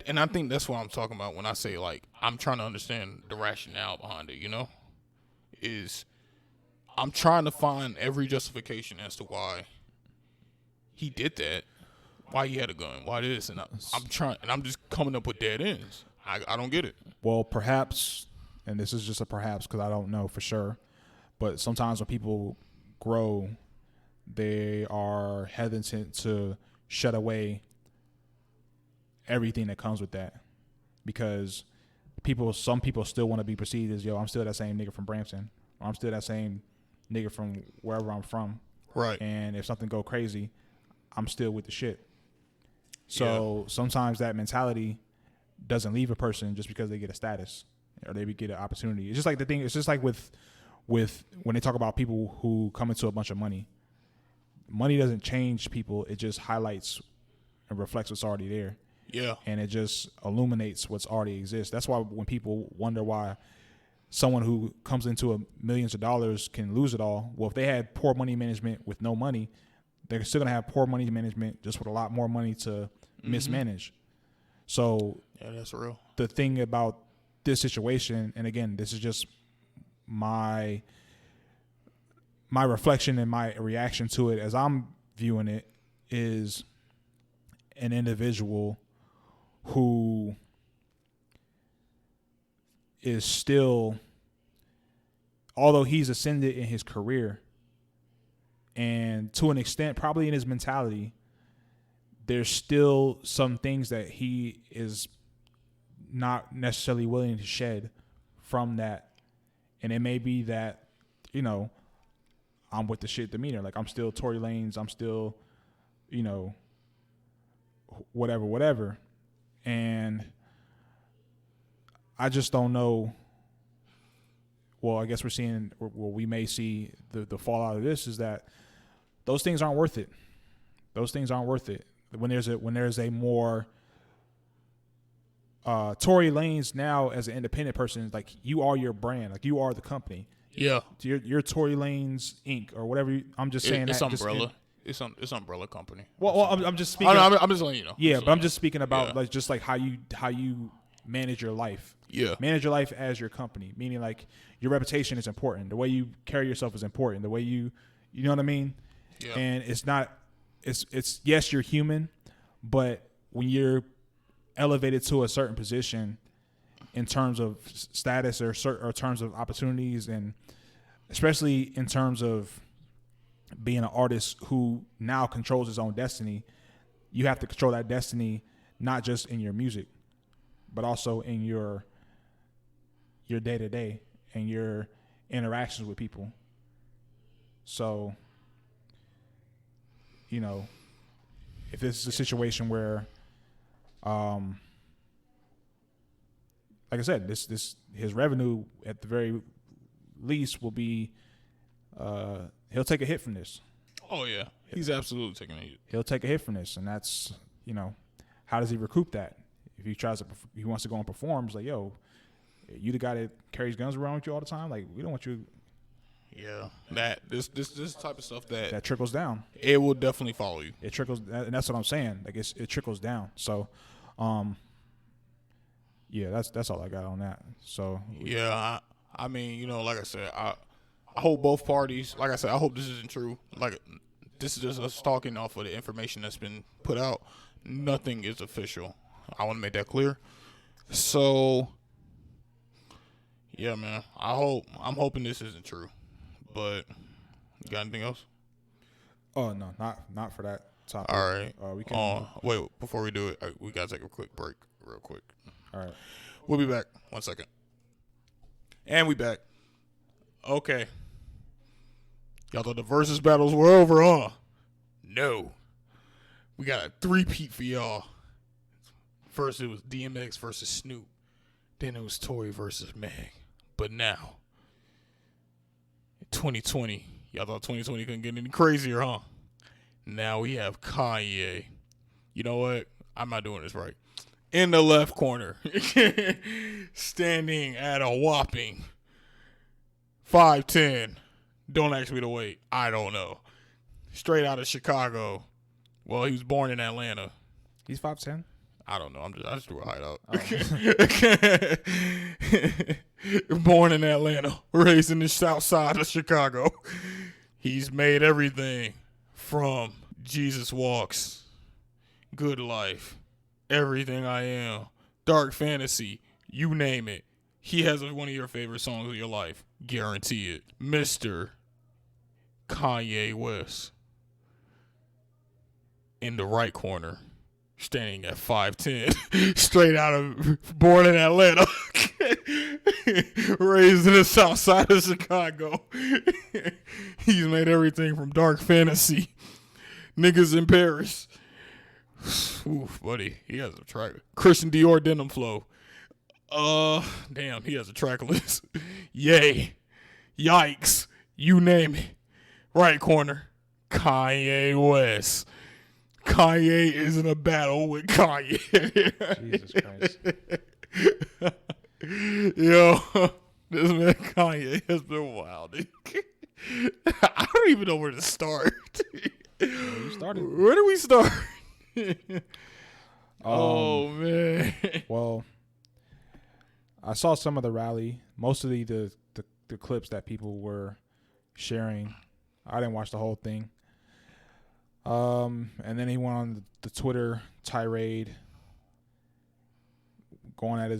and I think that's what I'm talking about when I say, like, I'm trying to understand the rationale behind it, is I'm trying to find every justification as to why he did that, why he had a gun, why this, and I'm just coming up with dead ends. I don't get it. Well, perhaps, and this is just a perhaps because I don't know for sure, but sometimes when people grow, they are hesitant to shut away everything that comes with that, because some people still want to be perceived as, I'm still that same nigga from Brampton, or I'm still that same nigga from wherever I'm from. Right. And if something go crazy, I'm still with the shit. So sometimes that mentality doesn't leave a person just because they get a status. or they get an opportunity. It's just like the thing. It's just like with when they talk about people who come into a bunch of money. Money doesn't change people. It just highlights and reflects what's already there. Yeah. And it just illuminates what's already exists. That's why when people wonder why someone who comes into millions of dollars can lose it all. Well, if they had poor money management with no money, they're still going to have poor money management just with a lot more money to mismanage. So yeah, that's real. The thing about this situation, and again, this is just my reflection and my reaction to it as I'm viewing it, is an individual who is still, although he's ascended in his career and to an extent probably in his mentality, there's still some things that he is not necessarily willing to shed from that. And it may be that, you know, I'm with the shit demeanor. Like, I'm still Tory Lanez. I'm still, you know, whatever. And I just don't know. Well, I guess we may see the fallout of this is that those things aren't worth it. Those things aren't worth it. When there's a more Tory Lanez now as an independent person, like, you are your brand, like, you are the company. Yeah, you're Tory Lanez Inc. or whatever. I'm just saying it's that umbrella. It's umbrella company. Well, I'm just speaking. I'm just letting you know. Yeah, but I'm just speaking about like just like how you manage your life. Yeah, manage your life as your company, meaning like your reputation is important. The way you carry yourself is important. The way you know what I mean. Yeah. And it's not. It's yes, you're human, but when you're elevated to a certain position in terms of status or terms of opportunities, and especially in terms of being an artist who now controls his own destiny, you have to control that destiny not just in your music, but also in your day-to-day and your interactions with people. So, you know, if this is a situation where, like I said, this his revenue at the very least will be, he'll take a hit from this. Oh yeah, he's absolutely taking a hit. He'll take a hit from this, and that's, you know, how does he recoup that? If he wants to go and perform, it's like, yo, you the guy that carries guns around with you all the time. Like, we don't want you. Yeah, that this type of stuff that trickles down. It will definitely follow you. It trickles, and that's what I'm saying. Like, it trickles down. So, yeah, that's all I got on that. So yeah, I mean, you know, like I said, I hope both parties. Like I said, I hope this isn't true. Like, this is just us talking off of the information that's been put out. Nothing is official. I want to make that clear. So, yeah, man, I'm hoping this isn't true. But you got anything else? Oh no, not for that topic. All right. We can. Wait, before we do it, we gotta take a quick break, real quick. All right. We'll be back. 1 second. And we back. Okay. Y'all thought the versus battles were over, huh? No. We got a three-peat for y'all. First, it was DMX versus Snoop. Then it was Tory versus Meg. But now, 2020. Y'all thought 2020 couldn't get any crazier, huh? Now we have Kanye. You know what? I'm not doing this right. In the left corner. Standing at a whopping 5'10". Don't ask me to wait. I don't know. Straight out of Chicago. Well, he was born in Atlanta. He's 5'10"? I don't know. I just threw a height out. Oh. Born in Atlanta, raised in the south side of Chicago. He's made everything from Jesus Walks, Good Life, Everything I Am, Dark Fantasy, you name it. He has one of your favorite songs of your life. Guarantee it. Mr. Kanye West. In the right corner. Standing at 5'10", straight out of, born in Atlanta, raised in the south side of Chicago. He's made everything from Dark Fantasy, Niggas in Paris. Oof, buddy, he has a track. Christian Dior Denim Flow. Damn, he has a track list. Yay, yikes, you name it. Right corner, Kanye West. Kanye is in a battle with Kanye. Jesus Christ. Yo, this man Kanye has been wild. I don't even know where to start. You started. Where do we start? Oh man. Well, I saw some of the rally, most of the clips that people were sharing. I didn't watch the whole thing. And then he went on the Twitter tirade, going at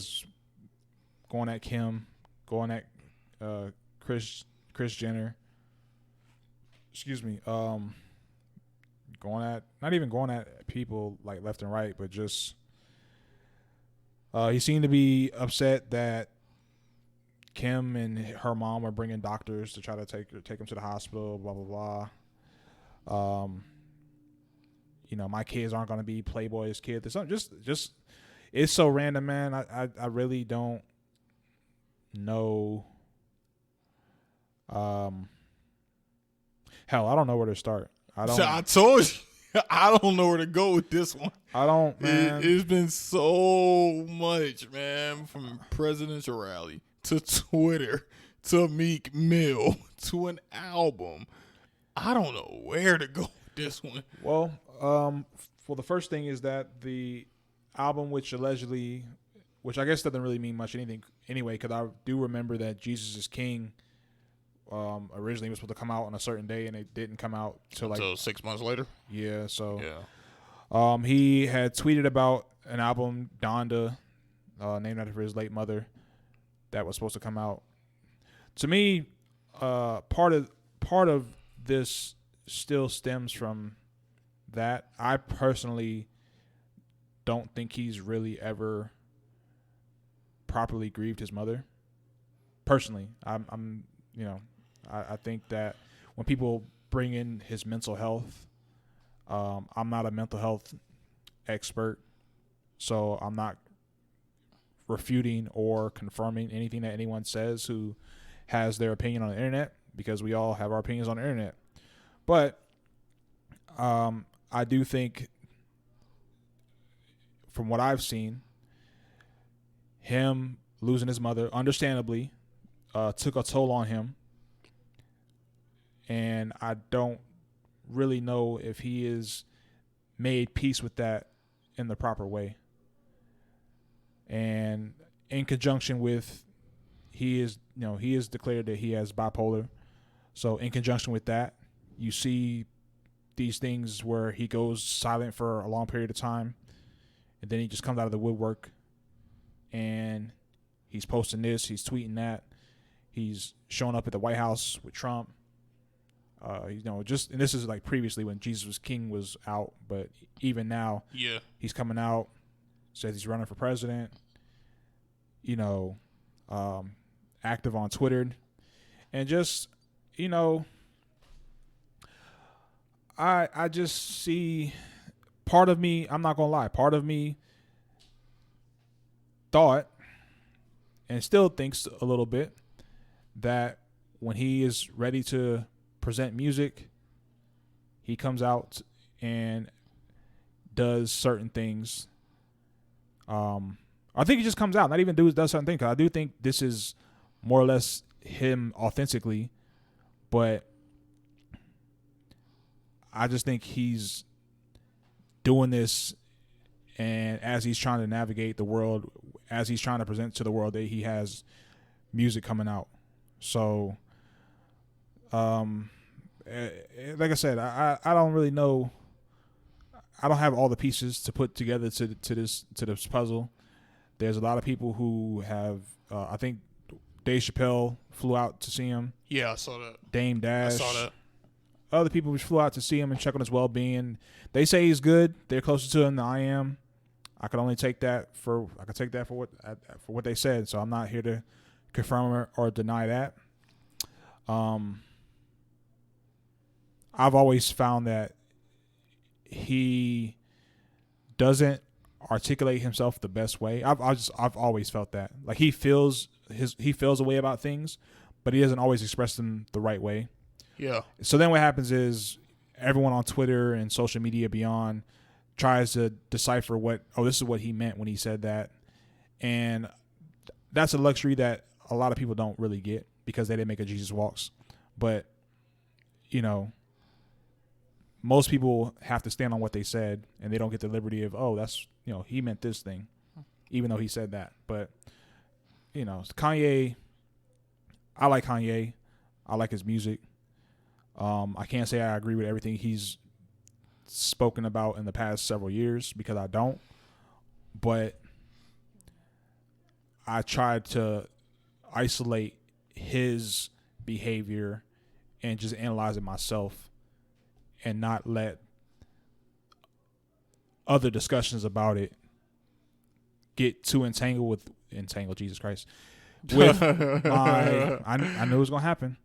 Kim, going at Kris Jenner. Excuse me. Not even going at people like left and right, but just he seemed to be upset that Kim and her mom are bringing doctors to try to take him to the hospital. Blah blah blah. My kids aren't going to be Playboy's kids. There's something just it's so random, man. I really don't know. Hell, I don't know where to start. I told you. I don't know where to go with this one. I don't, man. It's been so much, man, from presidential rally to Twitter to Meek Mill to an album. I don't know where to go with this one. Well, the first thing is that the album, which I guess doesn't really mean much anything anyway, because I do remember that Jesus is King originally was supposed to come out on a certain day, and it didn't come out till 6 months later. Yeah, so yeah. He had tweeted about an album, Donda, named after his late mother, that was supposed to come out. To me, part of this still stems from that. I personally don't think he's really ever properly grieved his mother. Personally, I think that when people bring in his mental health, I'm not a mental health expert, so I'm not refuting or confirming anything that anyone says who has their opinion on the internet, because we all have our opinions on the internet. But I do think, from what I've seen, him losing his mother, understandably, took a toll on him. And I don't really know if he is made peace with that in the proper way. And in conjunction with, he is declared that he has bipolar. So in conjunction with that, you see these things where he goes silent for a long period of time, and then he just comes out of the woodwork, and he's posting this, he's tweeting that, he's showing up at the White House with Trump. And this is like previously when Jesus was King was out, but even now, yeah, he's coming out, says he's running for president, active on Twitter, and just, I just see, part of me, I'm not going to lie, part of me thought, and still thinks a little bit, that when he is ready to present music, he comes out and does certain things. I think he just comes out, not even does certain things, because I do think this is more or less him authentically, but I just think he's doing this, and as he's trying to navigate the world, as he's trying to present to the world that he has music coming out. So, like I said, I don't really know. I don't have all the pieces to put together to this puzzle. There's a lot of people who have. I think Dave Chappelle flew out to see him. Yeah, I saw that. Dash. I saw that. Other people just flew out to see him and check on his well-being. They say he's good. They're closer to him than I am. I can only take that for what they said. So I'm not here to confirm or deny that. I've always found that he doesn't articulate himself the best way. I've always felt that. Like he feels a way about things, but he doesn't always express them the right way. Yeah. So then what happens is everyone on Twitter and social media beyond tries to decipher this is what he meant when he said that. And that's a luxury that a lot of people don't really get because they didn't make a Jesus Walks. But, you know, most people have to stand on what they said, and they don't get the liberty of, that's, he meant this thing, even though he said that. But, Kanye, I like Kanye. I like his music. I can't say I agree with everything he's spoken about in the past several years because I don't. But I tried to isolate his behavior and just analyze it myself and not let other discussions about it get too entangled, Jesus Christ, with I knew it was going to happen,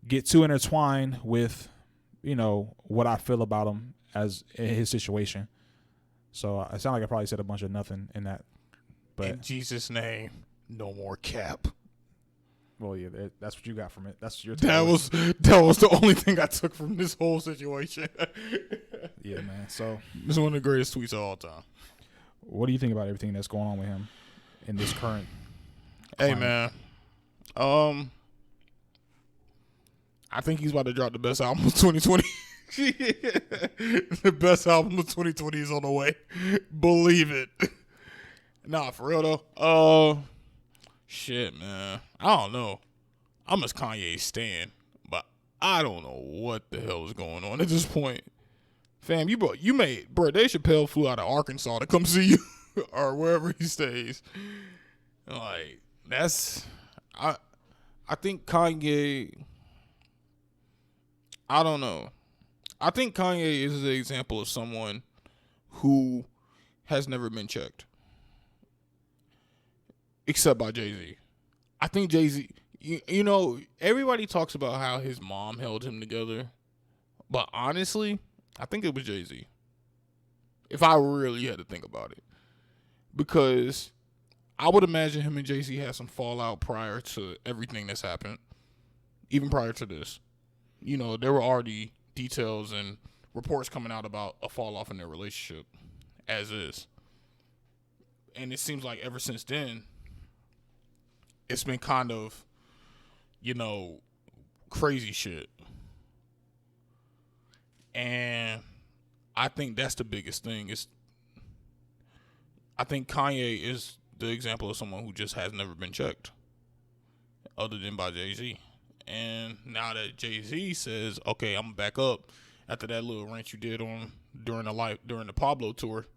get too intertwined with, what I feel about him as in his situation. So I sound like I probably said a bunch of nothing in that. But in Jesus' name, no more cap. Well, yeah, that's what you got from it. That's your that was the only thing I took from this whole situation. Yeah, man. So this is one of the greatest tweets of all time. What do you think about everything that's going on with him in this current Hey, climate? Man. I think he's about to drop the best album of 2020. The best album of 2020 is on the way. Believe it. Nah, for real though. Shit, man. I don't know. I'm a Kanye stan, but I don't know what the hell is going on at this point. Fam, Dave Chappelle flew out of Arkansas to come see you or wherever he stays. Like, I think Kanye, I don't know. I think Kanye is the example of someone who has never been checked. Except by Jay-Z. I think Jay-Z, everybody talks about how his mom held him together. But honestly, I think it was Jay-Z. If I really had to think about it. Because I would imagine him and Jay-Z had some fallout prior to everything that's happened. Even prior to this. There were already details and reports coming out about a fall off in their relationship. As is. And it seems like ever since then, it's been kind of, crazy shit. And I think that's the biggest thing. I think Kanye is the example of someone who just has never been checked. Other than by Jay-Z. And now that Jay-Z says, okay, I'm back up after that little rant you did on during the Pablo tour.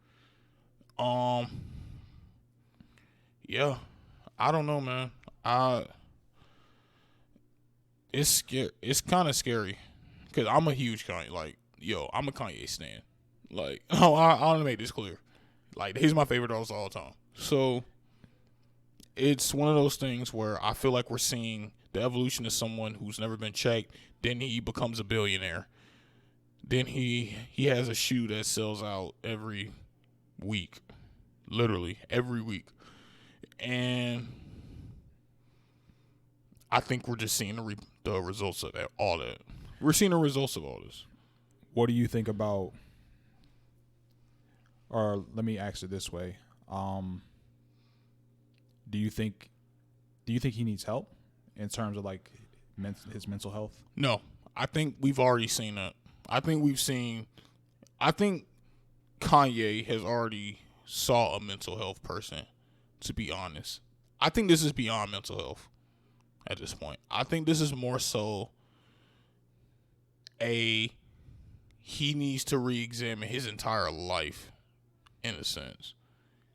Yeah, I don't know, man. It's kind of scary because I'm a huge Kanye. I'm a Kanye stan. I want to make this clear. He's my favorite artist of all time. So it's one of those things where I feel like we're seeing the evolution of someone who's never been checked. Then he becomes a billionaire. Then he has a shoe that sells out every week, literally every week. And I think we're just seeing the results of all that. We're seeing the results of all this. What do you think about, or let me ask it this way. Do you think he needs help in terms of his mental health? No, I think we've already seen that. I think Kanye has already saw a mental health person, to be honest. I think this is beyond mental health at this point. I think this is more so he needs to re-examine his entire life, in a sense.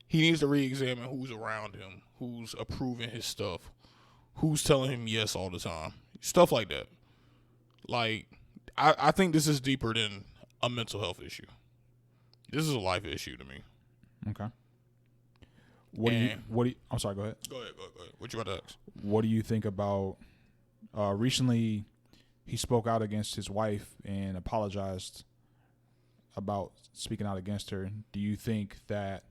He needs to re-examine who's around him, who's approving his stuff, who's telling him yes all the time. Stuff like that. I think this is deeper than a mental health issue. This is a life issue to me. Okay. I'm sorry, go ahead. Go ahead. What you about to ask? What do you think about, recently he spoke out against his wife and apologized about speaking out against her. Do you think that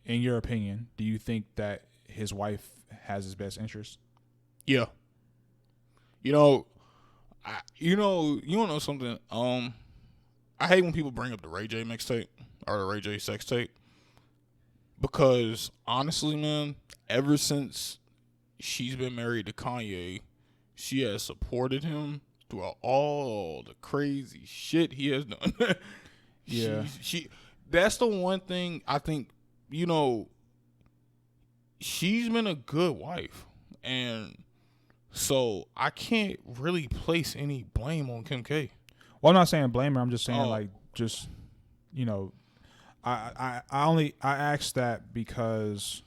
in your opinion, do you think that his wife has his best interest? Yeah. You know, you want to know something? I hate when people bring up the Ray J mixtape or the Ray J sex tape, because honestly, man, ever since she's been married to Kanye, she has supported him throughout all the crazy shit he has done. Yeah. She that's the one thing I think, she's been a good wife. And so I can't really place any blame on Kim K. Well, I'm not saying blame her. I'm just saying I asked that because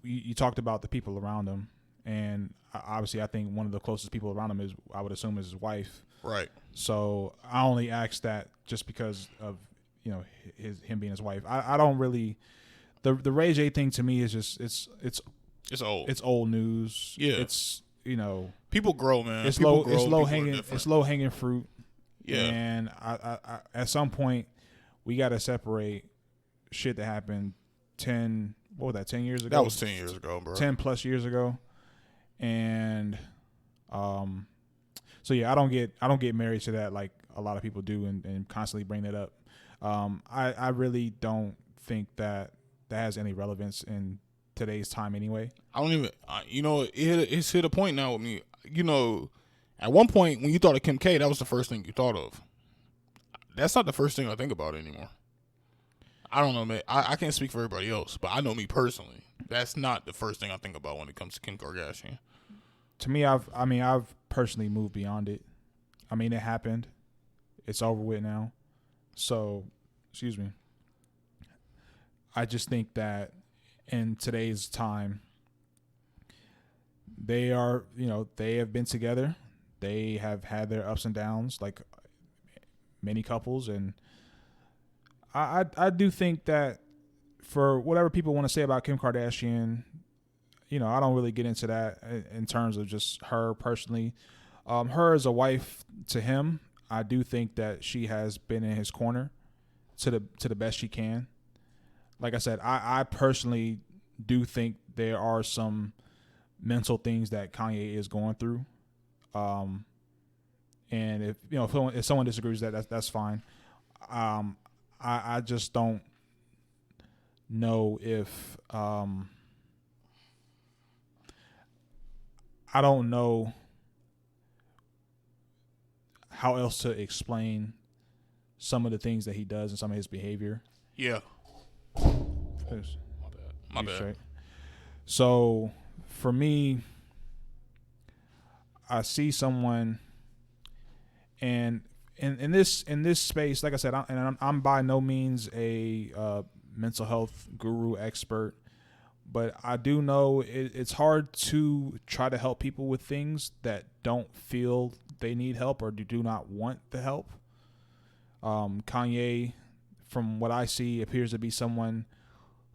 you talked about the people around him, and obviously I think one of the closest people around him I would assume is his wife. Right. So I only asked that just because of him being his wife. I don't really the Ray J thing to me is just it's old. It's old news. Yeah. It's people grow, man. It's people low hanging fruit. Yeah. And I at some point we got to separate shit that happened 10 years ago? That was 10 years ago, bro. 10 plus years ago. And so yeah, I don't get married to that like a lot of people do and constantly bring that up. I really don't think that has any relevance in today's time anyway. I don't even it's hit a point now with me. At one point when you thought of Kim K, that was the first thing you thought of. That's not the first thing I think about anymore. I don't know, man. I can't speak for everybody else, but I know me personally. That's not the first thing I think about when it comes to Kim Kardashian. To me, I've personally moved beyond it. I mean, it happened. It's over with now. So, excuse me. I just think that in today's time, they have been together. They have had their ups and downs, like many couples, and I do think that for whatever people want to say about Kim Kardashian, I don't really get into that in terms of just her personally. Her as a wife to him, I do think that she has been in his corner to the best she can. Like I said, I personally do think there are some mental things that Kanye is going through. And if someone disagrees with that, that's fine. I just don't know if I don't know how else to explain some of the things that he does and some of his behavior. Yeah. My bad. Straight. So for me, I see someone, and in this space, like I said, I'm by no means a mental health guru expert, but I do know it's hard to try to help people with things that don't feel they need help or do not want the help. Kanye, from what I see, appears to be someone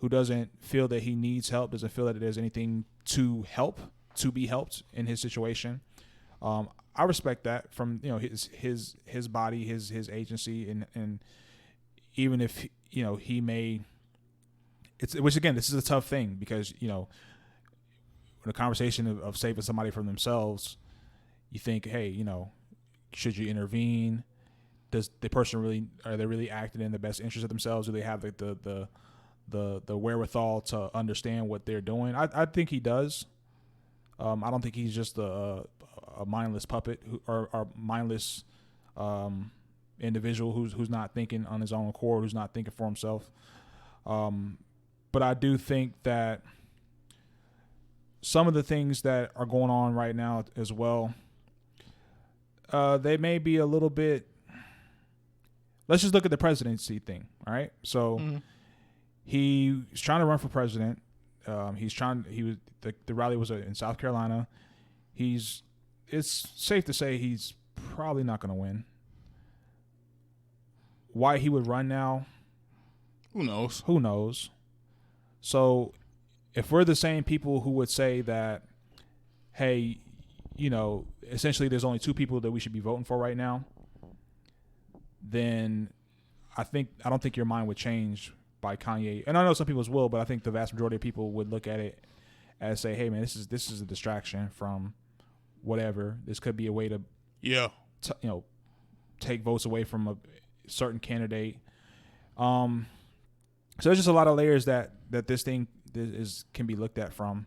who doesn't feel that he needs help, doesn't feel that there's anything to be helped in his situation. I respect that from his body, his agency, and even if he may, which again, this is a tough thing because in a conversation of saving somebody from themselves, you think, hey, should you intervene? Does the person are they really acting in the best interest of themselves? Do they have the wherewithal to understand what they're doing? I think he does. I don't think he's just a mindless puppet or mindless individual who's not thinking on his own accord, who's not thinking for himself. But I do think that some of the things that are going on right now as well, they may be a little bit. Let's just look at the presidency thing, all right? So he's trying to run for president. The rally was in South Carolina. It's safe to say he's probably not going to win. Why he would run now? Who knows? Who knows? So if we're the same people who would say that, hey, essentially there's only two people that we should be voting for right now, then I don't think your mind would change by Kanye. And I know some people will, but I think the vast majority of people would look at it as say, hey man, this is a distraction from whatever. This could be a way to take votes away from a certain candidate. So there's just a lot of layers that this thing can be looked at from.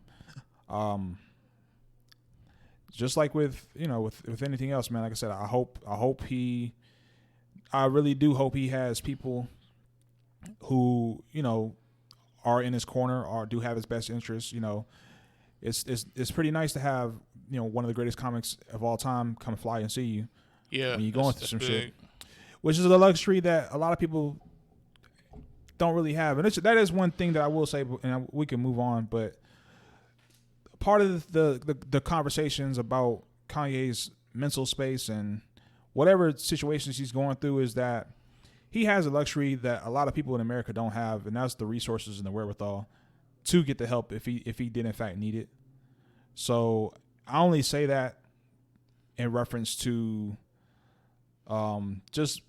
Just like with anything else, man. Like I said, I really do hope he has people who are in his corner or do have his best interests. It's pretty nice to have one of the greatest comics of all time come fly and see you. Yeah, when you're going through some shit, which is a luxury that a lot of people don't really have, and that is one thing that I will say, and we can move on. But part of the conversations about Kanye's mental space and whatever situations he's going through is that he has a luxury that a lot of people in America don't have, and that's the resources and the wherewithal to get the help if he did in fact need it. So I only say that in reference to just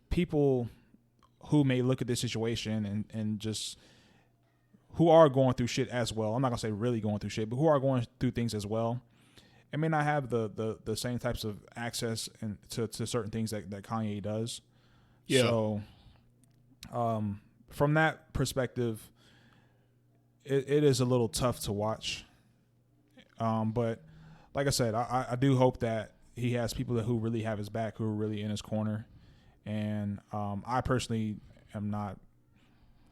people who may look at this situation and just who are going through shit as well. I'm not gonna say really going through shit, but who are going through things as well, and may not have the same types of access and to certain things that Kanye does. Yeah. So, from that perspective, it is a little tough to watch. But like I said, I do hope that he has people who really have his back, who are really in his corner. And I personally am not.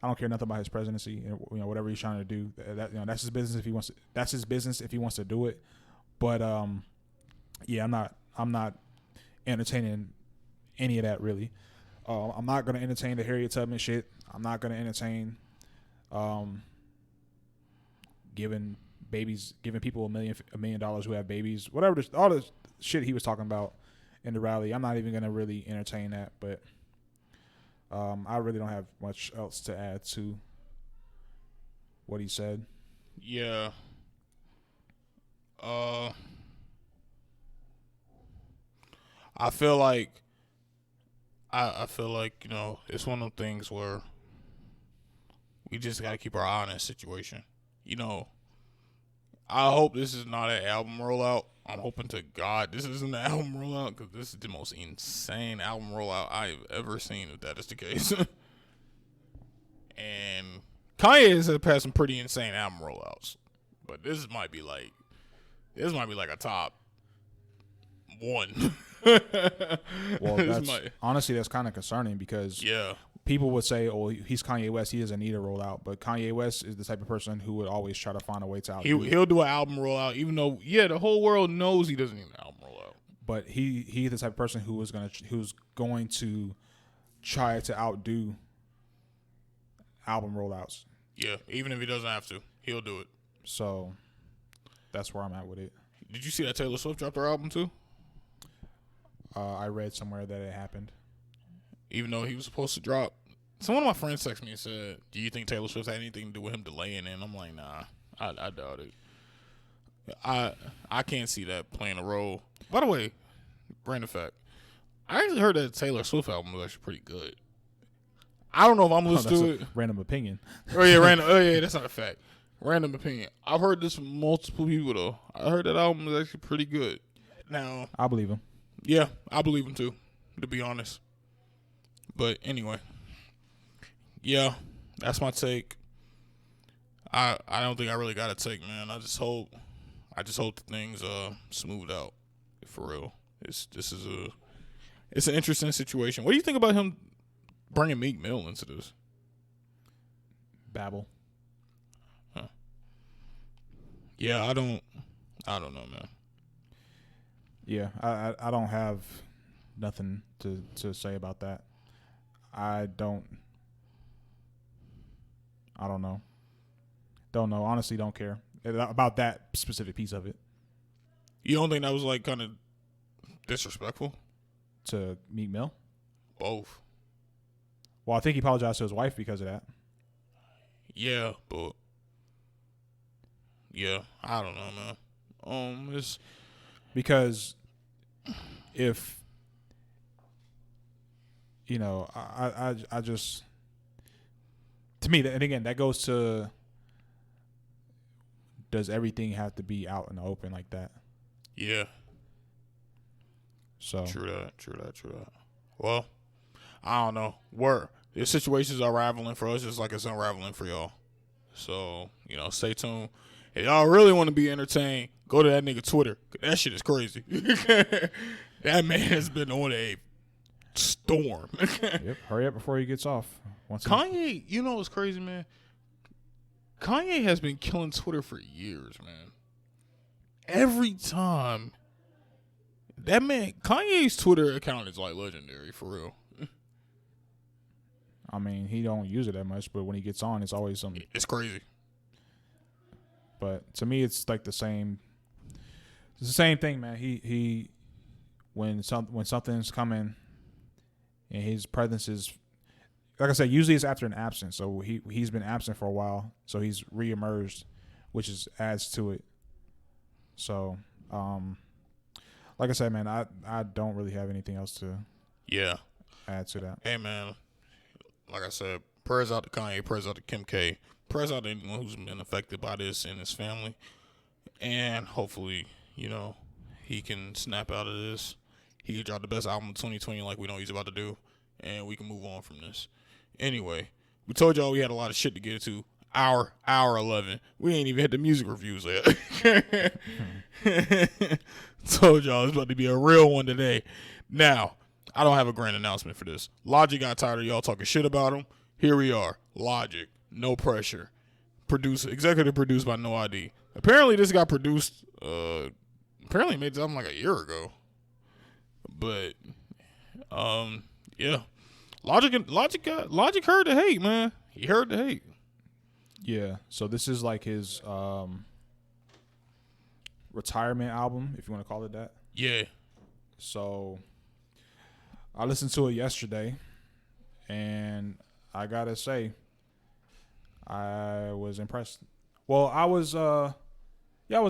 I don't care nothing about his presidency. Whatever he's trying to do, that's his business. If he wants, that's his business. If he wants to do it, but yeah, I'm not entertaining any of that really. I'm not going to entertain the Harriet Tubman shit. I'm not going to entertain giving people $1 million who have babies. Whatever, all the shit he was talking about in the rally. I'm not even going to really entertain that, but I really don't have much else to add to what he said. Yeah. I feel like it's one of those things where we just got to keep our eye on that situation. I hope this is not an album rollout. I'm hoping to God this isn't an album rollout, because this is the most insane album rollout I've ever seen, if that is the case. And Kanye has had some pretty insane album rollouts, but this might be like a top one. Well, honestly, that's kind of concerning, because people would say, "Oh, he's Kanye West. He doesn't need a rollout." But Kanye West is the type of person who would always try to find a way to outdo. He'll do an album rollout, even though the whole world knows he doesn't need an album rollout. But he's the type of person who's going to try to outdo album rollouts. Yeah, even if he doesn't have to, he'll do it. So that's where I'm at with it. Did you see that Taylor Swift dropped her album too? I read somewhere that it happened. Even though he was supposed to drop. So one of my friends texted me and said, "Do you think Taylor Swift had anything to do with him delaying it?" And I'm like, nah, I doubt it. I can't see that playing a role. By the way, random fact, I actually heard that Taylor Swift album was actually pretty good. I don't know if I'm listening to it. Random opinion. Oh yeah, that's not a fact. Random opinion. I've heard this from multiple people though. I heard that album is actually pretty good. Now I believe him. Yeah, I believe him too, to be honest. But anyway, yeah, that's my take. I don't think I really got a take, man. I just hope the things smooth out, for real. It's an interesting situation. What do you think about him bringing Meek Mill into this? Babble. Huh. Yeah, I don't know, man. Yeah, I don't have nothing to say about that. I don't know. Don't know. Honestly, don't care about that specific piece of it. You don't think that was like kind of disrespectful to Meek Mill? Both. Well, I think he apologized to his wife because of that. Yeah, but I don't know, man. It's because if I just to me, and again, that goes to, does everything have to be out in the open like that? Yeah. So True that. Well, I don't know. The situations are unraveling for us just like it's unraveling for y'all. So, stay tuned. If y'all really want to be entertained, go to that nigga Twitter. That shit is crazy. That man has been on a storm. Yep. Hurry up before he gets off. Kanye, what's crazy, man? Kanye has been killing Twitter for years, man. Every time. That man, Kanye's Twitter account is like legendary, for real. I mean, he don't use it that much, but when he gets on, it's always something. It's crazy. But to me, it's like the same. It's the same thing, man. He when something's coming, and his presence is, like I said, usually it's after an absence. So he's been absent for a while, so he's reemerged, which adds to it. So, like I said, man, I don't really have anything else to add to that. Hey, man, like I said, prayers out to Kanye, prayers out to Kim K, prayers out to anyone who's been affected by this and his family. And hopefully, he can snap out of this. He can drop the best album of 2020 like we know he's about to do. And we can move on from this. Anyway, we told y'all we had a lot of shit to get to. Hour 11. We ain't even hit the music reviews yet. Told y'all it's about to be a real one today. Now, I don't have a grand announcement for this. Logic got tired of y'all talking shit about him. Here we are. Logic. No pressure. Executive produced by No ID. Apparently this got produced, apparently made something like a year ago. But, yeah. Logic heard the hate, man. He heard the hate. Yeah. So this is like his retirement album, if you want to call it that. Yeah. So I listened to it yesterday, and I gotta say, I was impressed. Well, I was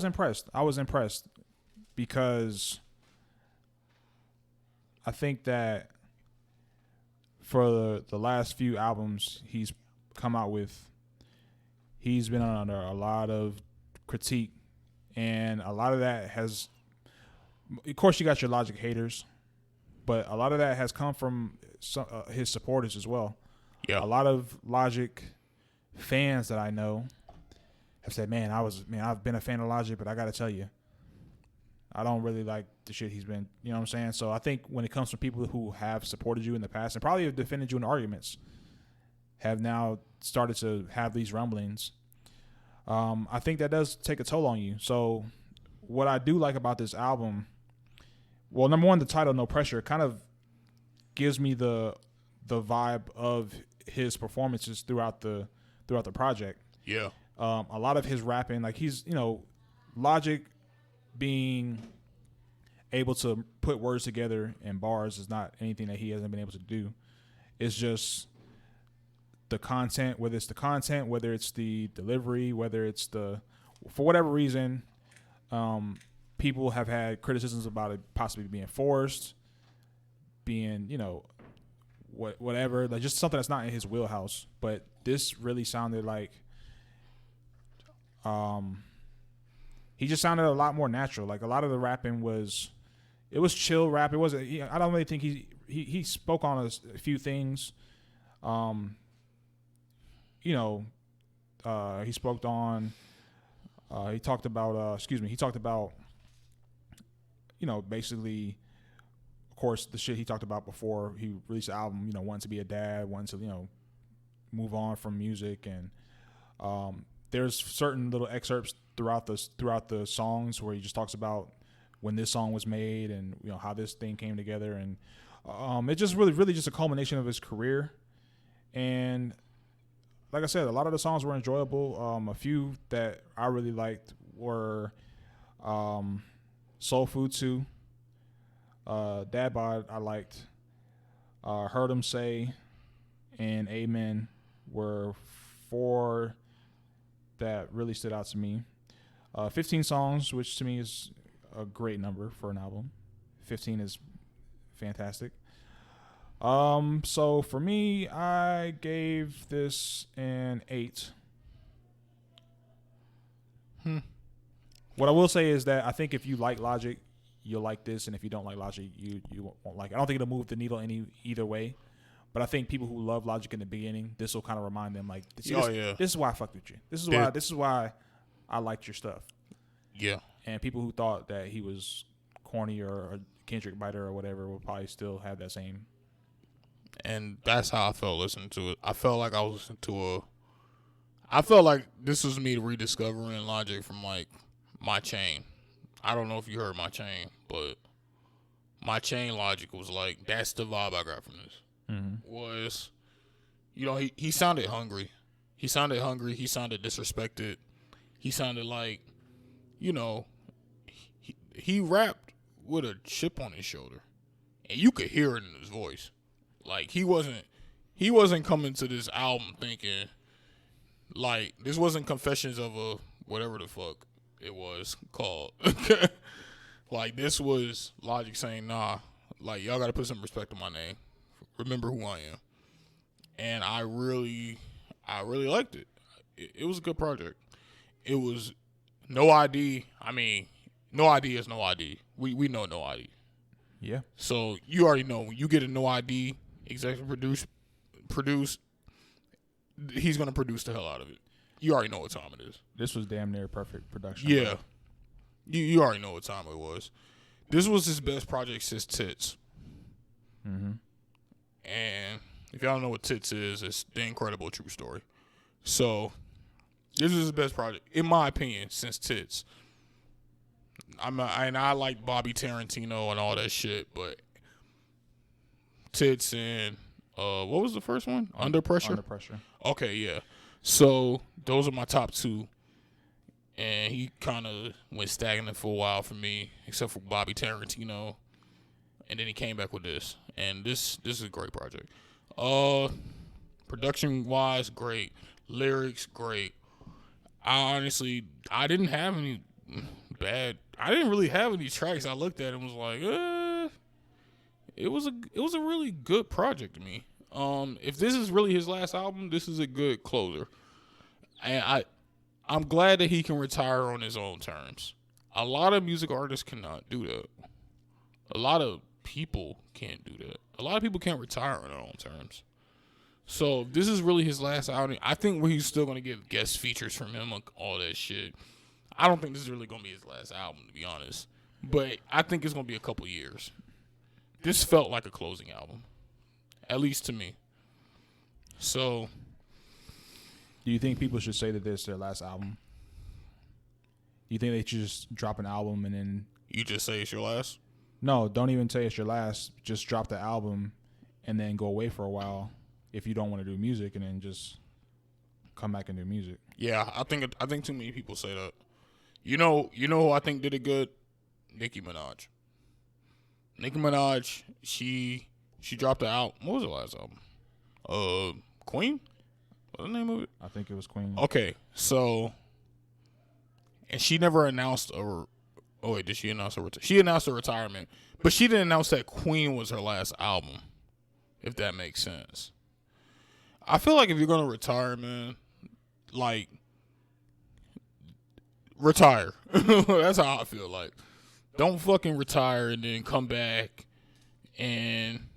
impressed. I was impressed because I think that for the last few albums he's come out with, he's been under a lot of critique, and a lot of that has, of course, you got your Logic haters, but a lot of that has come from his supporters as well. Yeah. A lot of Logic fans that I know have said, I've been a fan of Logic, but I got to tell you, I don't really like the shit he's been, you know what I'm saying? So I think when it comes from people who have supported you in the past and probably have defended you in arguments, have now started to have these rumblings, I think that does take a toll on you. So what I do like about this album, well, number one, the title, No Pressure, kind of gives me the vibe of his performances throughout the project. Yeah. A lot of his rapping, like he's, Logic being able to put words together in bars is not anything that he hasn't been able to do. It's just the content, whether it's the delivery, whether it's for whatever reason, people have had criticisms about it possibly being forced, being, whatever, like just something that's not in his wheelhouse. But this really sounded like, he just sounded a lot more natural. Like a lot of the rapping was chill rap. It wasn't. I don't really think he spoke on a few things. He spoke on. He talked about. He talked about. Basically, of course, the shit he talked about before he released the album. Wanting to be a dad, wanting to move on from music, and there's certain little excerpts throughout the songs where he just talks about when this song was made and how this thing came together, and it's just really just a culmination of his career. And like I said, a lot of the songs were enjoyable. A few that I really liked were Soul Food 2, Dad Bod I liked, Heard 'Em Say, and Amen were 4 that really stood out to me. 15 songs, which to me is a great number for an album. 15 is fantastic. So for me, I gave this an 8. What I will say is that I think if you like Logic, you'll like this, and if you don't like Logic, you won't like it. I don't think it'll move the needle either way. But I think people who love Logic in the beginning, this will kind of remind them like, this is why I fucked with you. This is why I liked your stuff. Yeah. And people who thought that he was corny or a Kendrick biter or whatever will probably still have that same. And that's how I felt listening to it. I felt like I was listening to I felt like this was me rediscovering Logic from like My Chain. I don't know if you heard My Chain, but My Chain Logic was like, that's the vibe I got from this. Was, you know, he sounded hungry. He sounded disrespected. He sounded like, you know, he rapped with a chip on his shoulder. And you could hear it in his voice. Like, he wasn't coming to this album thinking, like, this wasn't Confessions of a whatever the fuck it was called. Like, this was Logic saying, nah, like, y'all gotta put some respect on my name. Remember who I am. And I really liked it. It was a good project. It was no ID. I mean, no ID is no ID. We know no ID. Yeah. So you already know when you get a no ID executive produce, he's gonna produce the hell out of it. You already know what time it is. This was damn near perfect production. Yeah. You already know what time it was. This was his best project since Tits. Mm-hmm. And if y'all don't know what Tits is, it's the incredible true story. So this is his best project, in my opinion, since Tits. I like Bobby Tarantino and all that shit, but Tits and what was the first one? Under Pressure? Under Pressure. Okay, yeah. So those are my top two. And he kind of went stagnant for a while for me, except for Bobby Tarantino. And then he came back with this. And this is a great project. Production-wise, great. Lyrics, great. I didn't have any bad. I didn't really have any tracks. I looked at it and was like, it was a really good project to me. If this is really his last album, this is a good closer. And I'm glad that he can retire on his own terms. A lot of music artists cannot do that. A lot of people can't do that. A lot of people can't retire on their own terms. So this is really his last outing. I think he's still going to get guest features from him, all that shit. I don't think this is really going to be his last album, to be honest. But I think it's going to be a couple years. This felt like a closing album, at least to me. So, do you think people should say that this is their last album? Do you think they should just drop an album and then... You just say it's your last? No, don't even say it's your last. Just drop the album and then go away for a while if you don't want to do music, and then just come back and do music. Yeah, I think too many people say that. You know who I think did it good? Nicki Minaj. Nicki Minaj, she dropped the album. What was her last album? Queen? What's the name of it? I think it was Queen. Okay, so, and she never announced did she announce her? She announced her retirement, but she didn't announce that Queen was her last album. If that makes sense. I feel like if you're gonna retire, man, like, retire. That's how I feel like. Don't fucking retire and then come back and,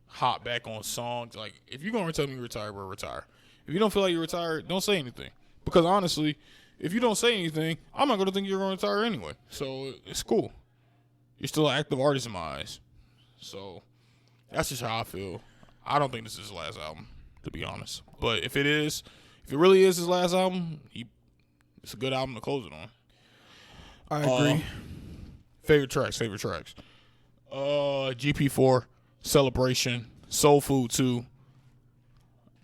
hop back on songs. Like, if you're gonna tell me you retire, bro, retire. If you don't feel like you're retired, don't say anything. Because honestly, if you don't say anything, I'm not gonna think you're gonna retire anyway. So it's cool. You're still an active artist in my eyes. So that's just how I feel. I don't think this is his last album, to be honest. But if it really is his last album, it's a good album to close it on. I agree. Favorite tracks. GP4, Celebration, Soul Food 2,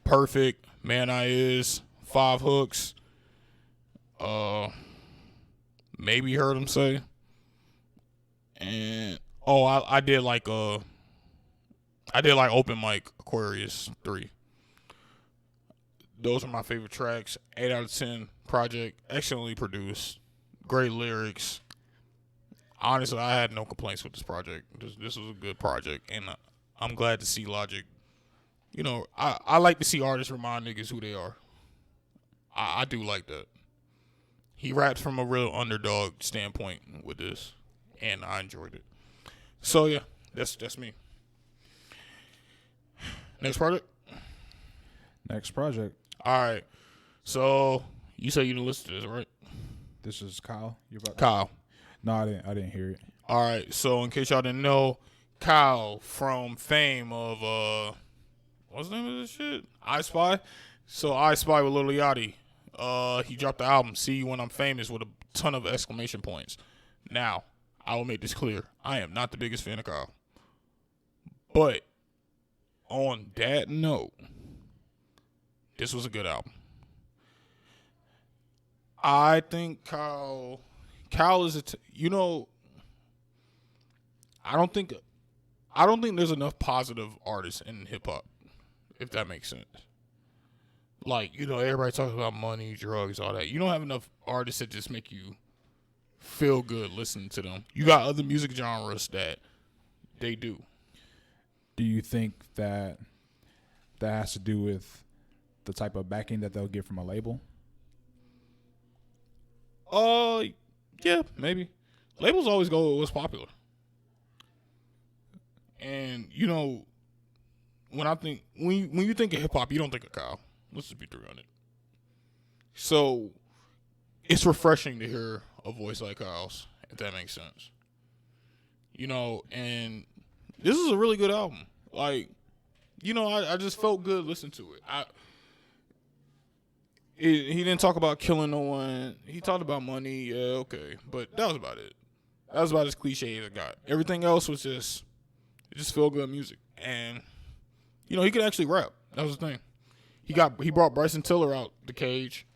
Perfect, Man I Is, 5 Hooks. Maybe Heard Him Say. And I did like Open Mic Aquarius 3. Those are my favorite tracks. 8 out of 10 project. Excellently produced. Great lyrics. Honestly, I had no complaints with this project. This was a good project, and I'm glad to see Logic. You know, I like to see artists remind niggas who they are. I do like that. He raps from a real underdog standpoint with this, and I enjoyed it. So yeah, that's me. Next project. All right. So you say you didn't listen to this, right? This is Kyle. Kyle. No, I didn't hear it. All right. So in case y'all didn't know, Kyle from fame of what's the name of this shit? I Spy. So I Spy with Lil Yachty. He dropped the album "See You When I'm Famous" with a ton of exclamation points. Now, I will make this clear: I am not the biggest fan of Kyle, but on that note, this was a good album. I think Kyle is I don't think there's enough positive artists in hip hop, if that makes sense. Like, everybody talks about money, drugs, all that. You don't have enough artists that just make you feel good listening to them. You got other music genres that they do. Do you think that has to do with the type of backing that they'll get from a label? Yeah, maybe. Labels always go with what's popular. And, when you think of hip hop, you don't think of Kyle. Let's just be 300. So it's refreshing to hear a voice like Kyle's, if that makes sense. And this is a really good album. Like, I just felt good listening to it. He didn't talk about killing no one. He talked about money. Yeah, okay. But that was about it. That was about as cliche as it got. Everything else was just feel good music. And, he could actually rap. That was the thing. He brought Bryson Tiller out the cage.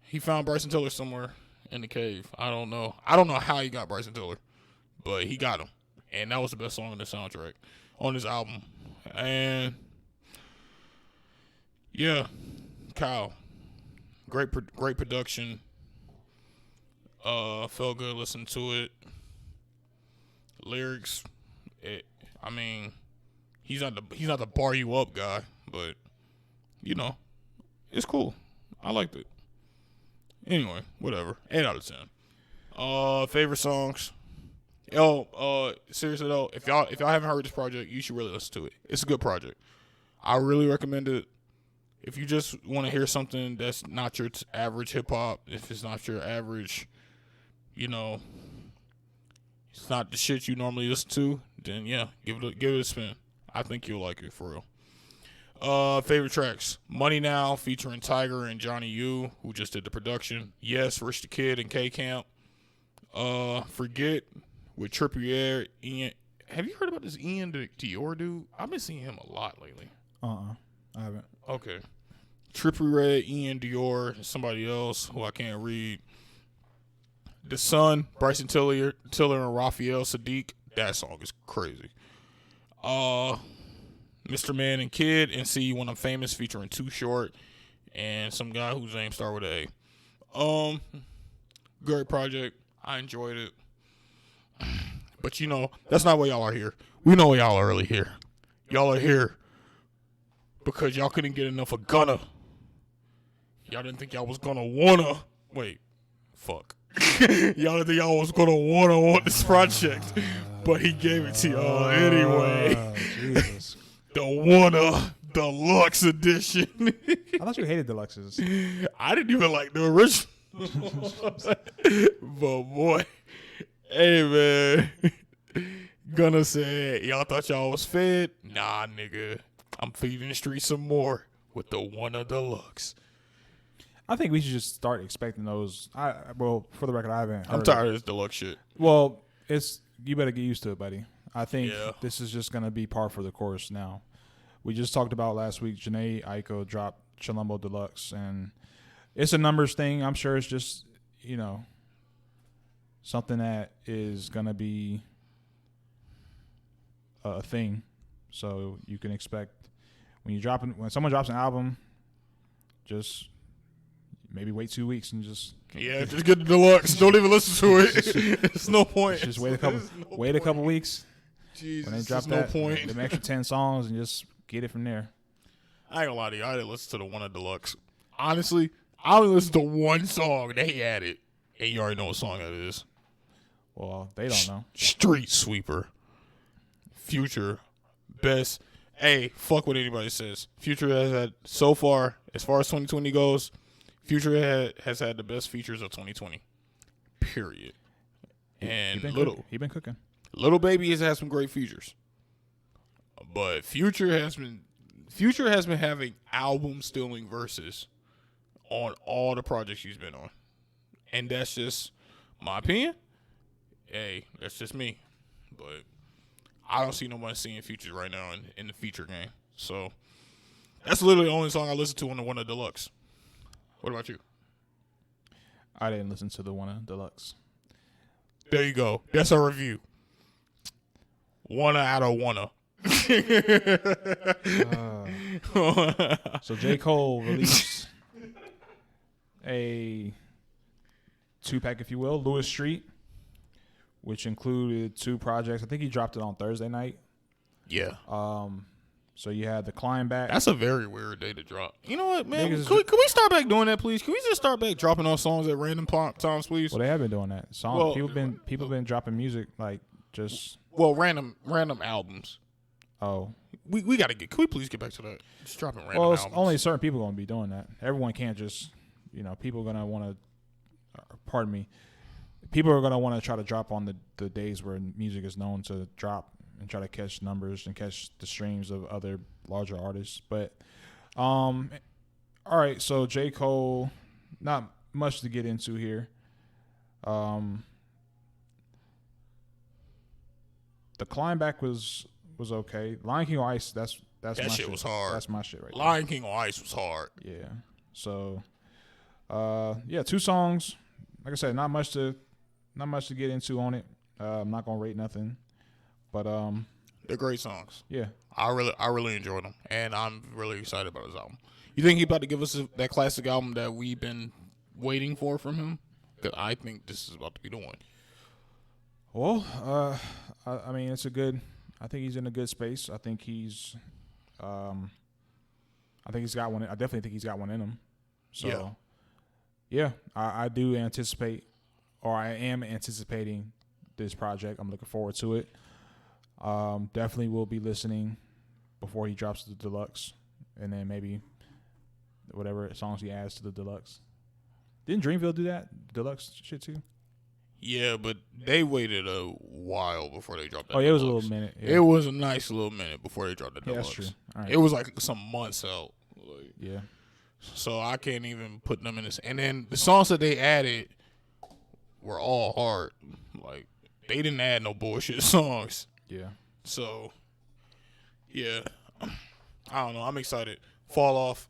He found Bryson Tiller somewhere in the cave. I don't know how he got Bryson Tiller, but he got him. And that was the best song on the soundtrack on this album. And yeah, Kyle. Great production. Felt good listening to it. Lyrics. He's not the bar you up guy, but it's cool. I liked it. Anyway, whatever. 8 out of 10. Favorite songs. Seriously though, if y'all haven't heard this project, you should really listen to it. It's a good project. I really recommend it. If you just want to hear something that's not your average hip hop, if it's not your average, it's not the shit you normally listen to, then yeah, give it a spin. I think you'll like it for real. Favorite tracks: Money Now featuring Tiger and Johnny U, who just did the production. Yes, Rich the Kid and K Camp. Forget with Trippie Ian. Have you heard about this Ian Dior dude? I've been seeing him a lot lately. I haven't. Okay. Trippie Redd, Ian Dior, and somebody else who I can't read. The Sun, Bryson Tiller and Raphael Sadiq. That song is crazy. Mr. Man and Kid and See You When I'm Famous featuring Too Short and some guy whose name starts with A. Great project. I enjoyed it. But that's not why y'all are here. We know y'all are really here. Y'all are here because y'all couldn't get enough of Gunna. Y'all didn't think y'all was gonna wanna. Wait. Fuck. Y'all didn't think y'all was gonna want this project. But he gave it to y'all anyway. Jesus. The Wanna Deluxe Edition. I thought you hated deluxes. I didn't even like the original. But boy, hey man, Gunna said, y'all thought y'all was fed? Nah, nigga. I'm feeding the streets some more with the Wanna Deluxe. I think we should just start expecting those. Well, for the record, I haven't heard I'm tired of this deluxe shit. Well, you better get used to it, buddy. I think Yeah. this is just going to be par for the course now. We just talked about last week, Janae Aiko dropped Chilumbo Deluxe, and it's a numbers thing. I'm sure it's just, something that is going to be a thing. So you can expect when someone drops an album, just maybe wait 2 weeks and just just get the deluxe. Don't even listen to it. There's no point. Just wait a couple weeks. Jesus, when they drop no that, point. them extra 10 songs and just get it from there. I ain't gonna lie to you. I didn't listen to the One of Deluxe. Honestly, I only listened to one song that he added, and you already know what song that is. Well, they don't know. Street Sweeper. Future. Best. Hey, fuck what anybody says. Future has had, so far as 2020 goes, Future has had the best features of 2020. Period. And he been cooking. Little Baby has had some great features. But Future has been having album stealing verses on all the projects she's been on. And that's just my opinion. Hey, that's just me. But I don't see nobody seeing Future right now in the feature game. So that's literally the only song I listen to on the One of Deluxe. What about you? I didn't listen to the One of Deluxe. There you go. That's our review. One out of one. So J. Cole released a 2-pack, if you will, Lewis Street, which included 2 projects. I think he dropped it on Thursday night. Yeah. So you had the Climb Back. That's a very weird day to drop. You know what, man? Can we start back doing that, please? Can we just start back dropping off songs at random times, please? Well, they have been doing that. People been dropping music like just random albums. Oh, we gotta get. Can we please get back to that? Just dropping random well, albums. only certain people gonna be doing that. Everyone can't just, people are gonna want to. Pardon me. People are gonna want to try to drop on the days where music is known to drop and try to catch numbers and catch the streams of other larger artists. But, all right. So J. Cole, not much to get into here. The Climb Back was okay. Lion King on Ice, that's that my shit was hard. That's my shit right there. Lion King on Ice was hard. Yeah. So, 2 songs. Like I said, not much to get into on it. I'm not gonna rate nothing, but they're great songs. Yeah. I really enjoyed them, and I'm really excited about his album. You think he's about to give us that classic album that we've been waiting for from him? Because I think this is about to be the one. Well, I mean, it's a good. I think he's in a good space. I think he's got one. I definitely think he's got one in him. So, yeah, I do anticipate, or I am anticipating this project. I'm looking forward to it. Definitely will be listening before he drops the deluxe, and then maybe whatever songs he adds to the deluxe. Didn't Dreamville do that deluxe shit too? Yeah, but they waited a while before they dropped that. Oh, yeah, deluxe. It was a little minute. Yeah. It was a nice little minute before they dropped the deluxe. That's true. All right. It was like some months out. Yeah. So I can't even put them in this. And then the songs that they added were all hard. Like, they didn't add no bullshit songs. Yeah. So, yeah. I don't know. I'm excited. Fall off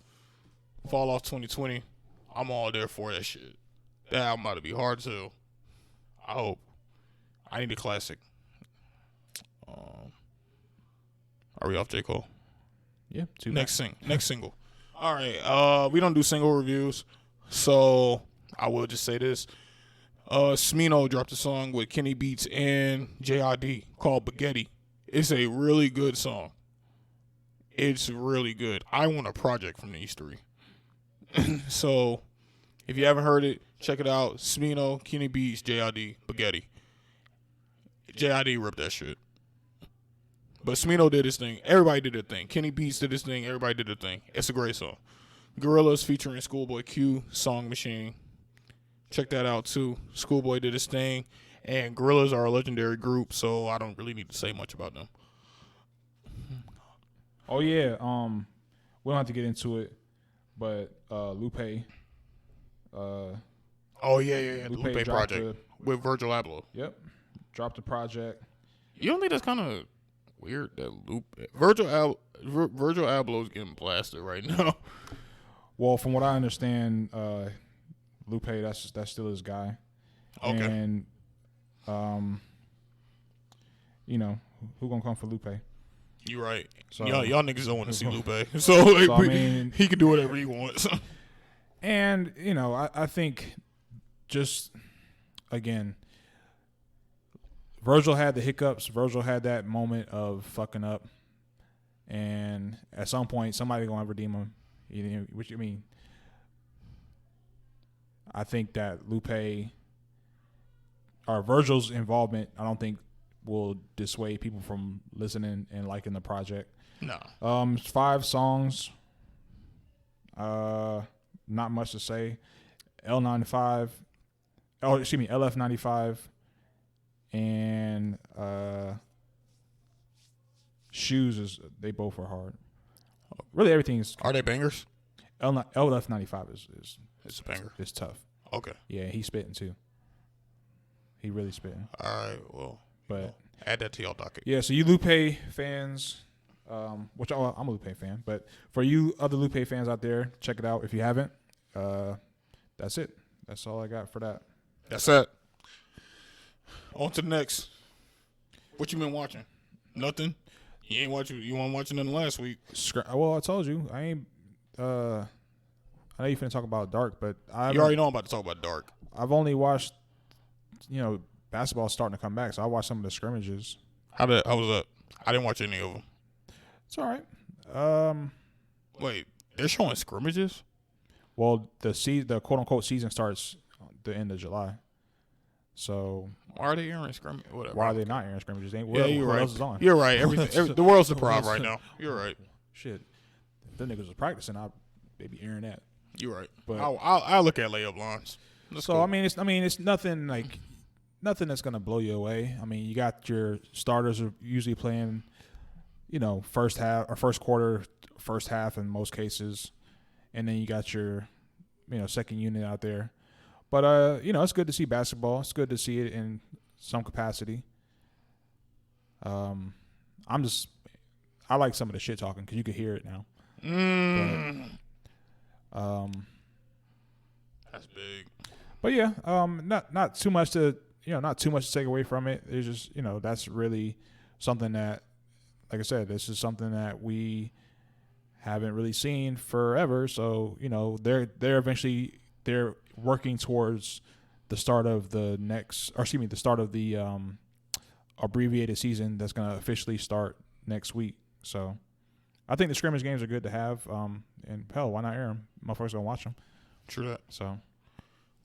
2020. I'm all there for that shit. That album about to be hard too. I hope. I need a classic. Are we off J. Cole? Yeah. Next single. All right. We don't do single reviews, so I will just say this. Smino dropped a song with Kenny Beats and JID called Spaghetti. It's a really good song. It's really good. I want a project from these 3. So, if you haven't heard it, check it out. Smino, Kenny Beats, JID, Spaghetti. JID ripped that shit. But Smino did his thing. Everybody did their thing. Kenny Beats did his thing. Everybody did their thing. It's a great song. Gorillaz featuring Schoolboy Q, Song Machine. Check that out, too. Schoolboy did his thing. And Gorillaz are a legendary group, so I don't really need to say much about them. Oh, yeah. We don't have to get into it, but Lupe. Oh, yeah. The Lupe project with Virgil Abloh. Yep. Dropped the project. You don't think that's kind of weird that Virgil Abloh is getting blasted right now? Well, from what I understand, Lupe, that's still his guy. Okay. And, who gonna come for Lupe? You right. So, y'all niggas don't want to see Lupe. So, I mean, he can do whatever he wants. And, I think just, again, Virgil had the hiccups. Virgil had that moment of fucking up, and at some point, somebody gonna redeem him. You know, which I mean, I think that Lupe or Virgil's involvement, I don't think will dissuade people from listening and liking the project. No. 5 songs. Not much to say. LF95, and Shoes they both are hard. Really, everything is. Are they bangers? LF95 is It's a banger. It's tough. Okay. Yeah, he's spitting too. He really spitting. All right. Well, but add that to y'all docket. Yeah. So you Lupe fans, which I'm a Lupe fan, but for you other Lupe fans out there, check it out if you haven't. That's it. That's all I got for that. That's it. On to the next. What you been watching? Nothing. You ain't watching. You weren't watching nothing last week. Well, I told you I ain't. I know you finna talk about Dark, but you already know I'm about to talk about Dark. I've only watched, basketball starting to come back, so I watched some of the scrimmages. How was that? I didn't watch any of them. It's all right. Wait, they're showing scrimmages? Well, the quote unquote season starts the end of July. So why are they airing scrimmages? Whatever. Why are they not airing scrimmages? You're right. Else is on? You're right. Everything. The world's deprived right now. You're right. Shit, if the niggas was practicing, they be airing that. You're right. But I'll look at layup lines. That's so cool. I mean, it's nothing that's gonna blow you away. I mean, you got your starters are usually playing, first half or first quarter, first half in most cases, and then you got your, second unit out there. But it's good to see basketball. It's good to see it in some capacity. I like some of the shit talking because you can hear it now. That's big. But yeah, not too much to take away from it. It's just that's really something that, like I said, this is something that we haven't really seen forever. So they're working towards the start of the abbreviated season that's going to officially start next week. So I think the scrimmage games are good to have. And hell, why not air them? Motherfuckers gonna watch them. True that. So,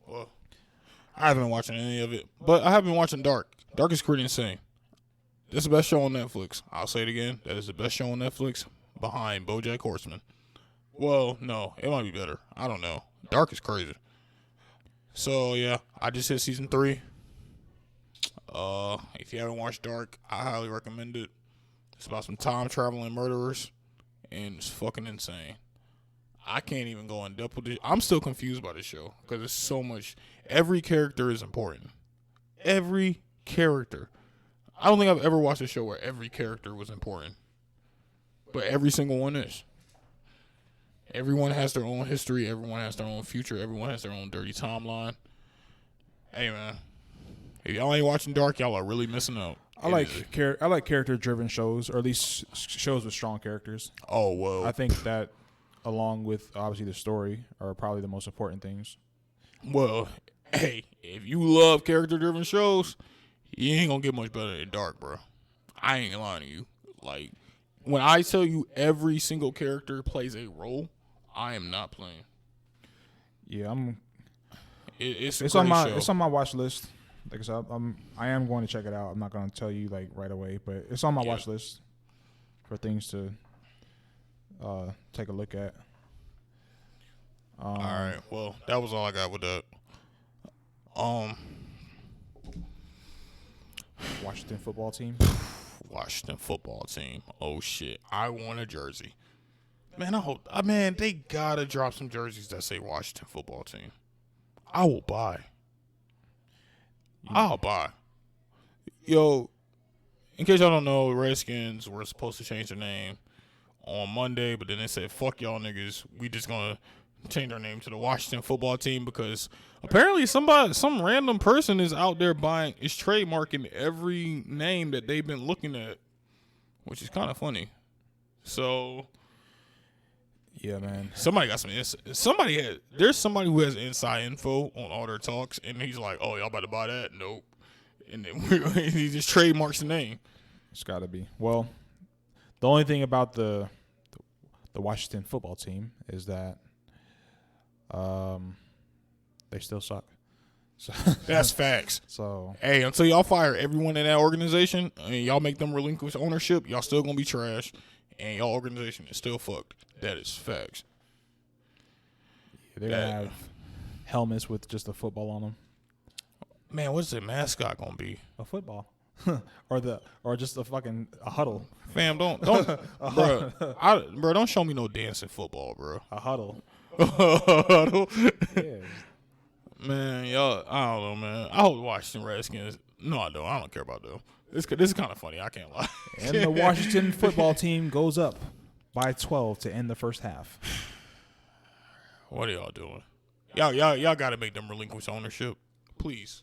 well, I haven't been watching any of it, but I have been watching Dark. Dark is pretty insane. That's the best show on Netflix. I'll say it again. That is the best show on Netflix behind BoJack Horseman. Well, no, it might be better. I don't know. Dark is crazy. So yeah, I just hit season 3. If you haven't watched Dark, I highly recommend it. It's about some time traveling murderers, and it's fucking insane. I can't even go in depth with it. I'm still confused by this show because it's so much. Every character is important. Every character. I don't think I've ever watched a show where every character was important, but every single one is. Everyone has their own history. Everyone has their own future. Everyone has their own dirty timeline. Hey, man. If y'all ain't watching Dark, y'all are really missing out. I like character-driven shows, or at least shows with strong characters. Oh, whoa. I think that, along with, obviously, the story, are probably the most important things. Well, hey, if you love character-driven shows, you ain't going to get much better than Dark, bro. I ain't lying to you. Like, when I tell you every single character plays a role, I am not playing. Yeah, It's on my watch list. Like I said, I am going to check it out. I'm not going to tell you right away, but it's on my watch list for things to take a look at. All right. Well, that was all I got with that. Washington football team. Washington football team. Oh shit! I want a jersey. Man, they gotta drop some jerseys that say Washington football team. I will buy. I'll buy. Yo, in case y'all don't know, Redskins were supposed to change their name on Monday, but then they said, fuck y'all niggas. We just gonna change our name to the Washington football team because apparently some random person is out there is trademarking every name that they've been looking at, which is kind of funny. So, yeah, man. There's somebody who has inside info on all their talks, and he's like, oh, y'all about to buy that? Nope. And then he just trademarks the name. It's got to be. Well, the only thing about the Washington football team is that they still suck. So that's facts. So hey, until y'all fire everyone in that organization and y'all make them relinquish ownership, y'all still gonna be trash, and y'all organization is still fucked. That is facts. They're gonna have helmets with just a football on them. Man, what's the mascot gonna be? A football, or just a huddle. Fam, don't, bro, don't show me no dancing football, bro. A huddle. Huddle. Yeah. Man, y'all, I don't know, man. I hope Washington Redskins. No, I don't. I don't care about them. This is kind of funny. I can't lie. And the Washington football team goes up by 12 to end the first half. What are y'all doing? Y'all got to make them relinquish ownership, please.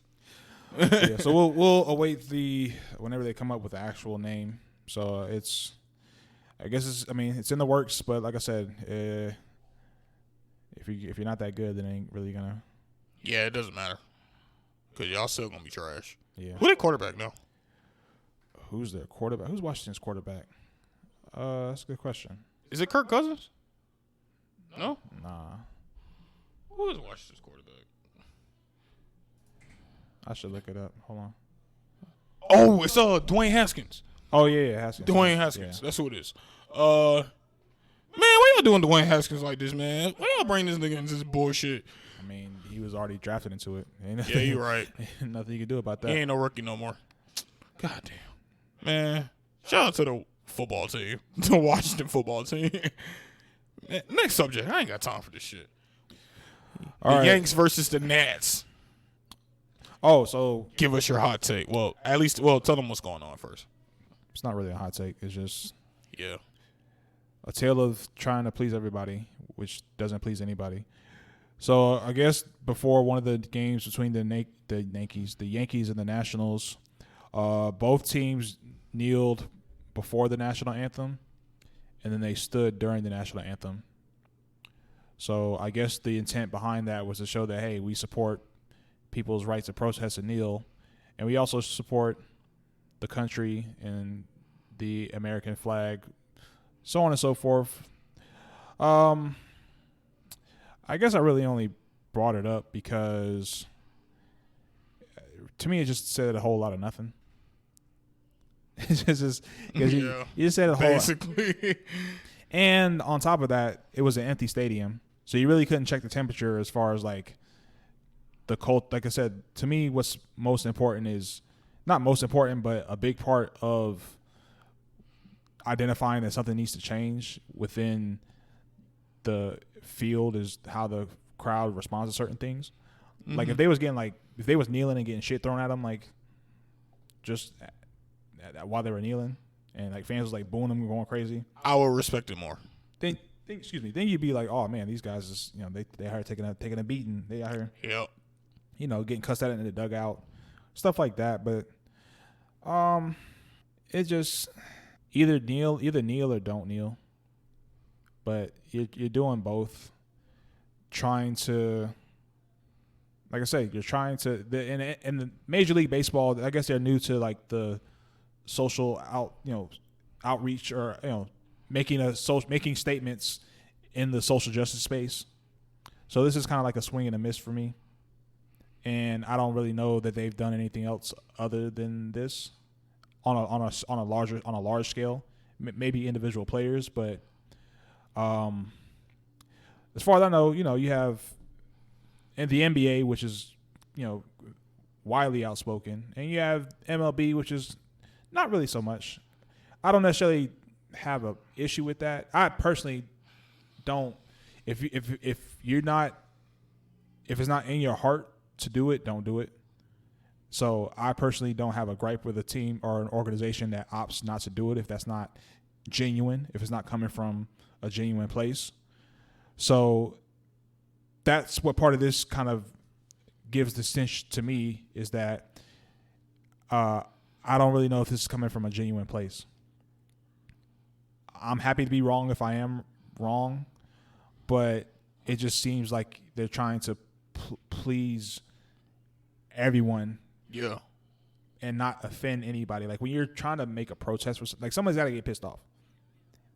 Yeah, so we'll await whenever they come up with the actual name. So it's in the works, but like I said, if you're not that good, then it ain't really gonna. Yeah, it doesn't matter because y'all still gonna be trash. Yeah. Who their quarterback now? Who's their quarterback? Who's Washington's quarterback? That's a good question. Is it Kirk Cousins? No. Nah. Who is Washington's quarterback? I should look it up. Hold on. Oh, it's Dwayne Haskins. Oh yeah, Haskins. Dwayne Haskins. Yeah. That's who it is. Man, why y'all doing Dwayne Haskins like this, man? Why y'all bring this nigga into this bullshit? I mean, he was already drafted into it. Yeah, you're right. Nothing you can do about that. He ain't no rookie no more. God damn. Man, shout out to the football team. The Washington football team. Man, next subject. I ain't got time for this shit. The Yanks versus the Nats. Oh, so give us your hot take. Well, tell them what's going on first. It's not really a hot take. It's just a tale of trying to please everybody, which doesn't please anybody. So I guess before one of the games between the Yankees and the Nationals, both teams kneeled before the national anthem, and then they stood during the national anthem. So I guess the intent behind that was to show that, hey, we support people's rights to protest and kneel, and we also support the country and the American flag, so on and so forth. I guess I really only brought it up because to me it just said a whole lot of nothing. It's just because you just said a whole basically. And on top of that, it was an empty stadium, so you really couldn't check the temperature as far as like the cold. Like I said, to me, what's most important is not most important, but a big part of identifying that something needs to change within the field is how the crowd responds to certain things. Mm-hmm. Like if they was kneeling and getting shit thrown at them, like just while they were kneeling, and like fans was like booing them and going crazy, I would respect it more. Then you'd be like, oh man, these guys is they are taking a beating. They out here, getting cussed at in the dugout, stuff like that. But it just either kneel or don't kneel. But you're doing both, trying to, like I say, you're trying to. In the Major League Baseball, I guess they're new to like the social outreach or making statements in the social justice space. So this is kind of like a swing and a miss for me, and I don't really know that they've done anything else other than this on a large scale. Maybe individual players, but. As far as I know, you have in the NBA, which is, widely outspoken, and you have MLB, which is not really so much. I don't necessarily have a issue with that. I personally don't. If it's not in your heart to do it, don't do it. So I personally don't have a gripe with a team or an organization that opts not to do it if that's not genuine, if it's not coming from a genuine place. So that's what part of this kind of gives the stench to me, is that I don't really know if this is coming from a genuine place. I'm happy to be wrong if I am wrong, but it just seems like they're trying to please everyone. Yeah. and not offend anybody. Like when you're trying to make a protest for, like, somebody's got to get pissed off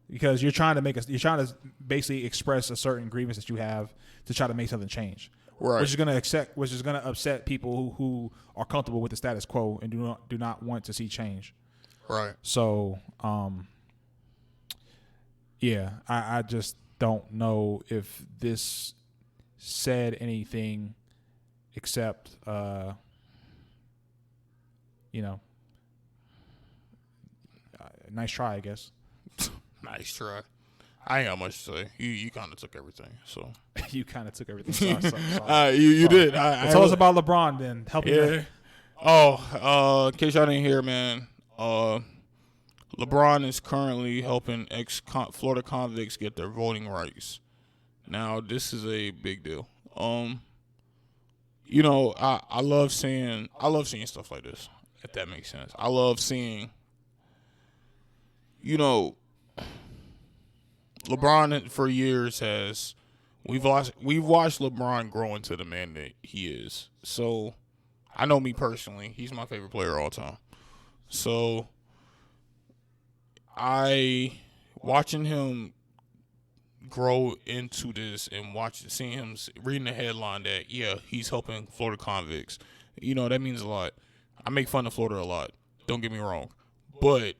because you're trying to basically express a certain grievance that you have to try to make something change, right? Which is going to upset people who are comfortable with the status quo and do not want to see change, right? So, yeah, I just don't know if this said anything except, nice try, I guess. Nice try. I ain't got much to say. You kind of took everything, so. You kind of took everything. You did. Tell us about LeBron then. Help me. Yeah. In case y'all didn't hear, man, LeBron is currently helping Florida convicts get their voting rights. Now, this is a big deal. I love seeing stuff like this, if that makes sense. I love seeing, LeBron for years we've watched LeBron grow into the man that he is. So, I know me personally, he's my favorite player of all time. So, watching him grow into this and seeing him reading the headline that he's helping Florida convicts, that means a lot. I make fun of Florida a lot, don't get me wrong, but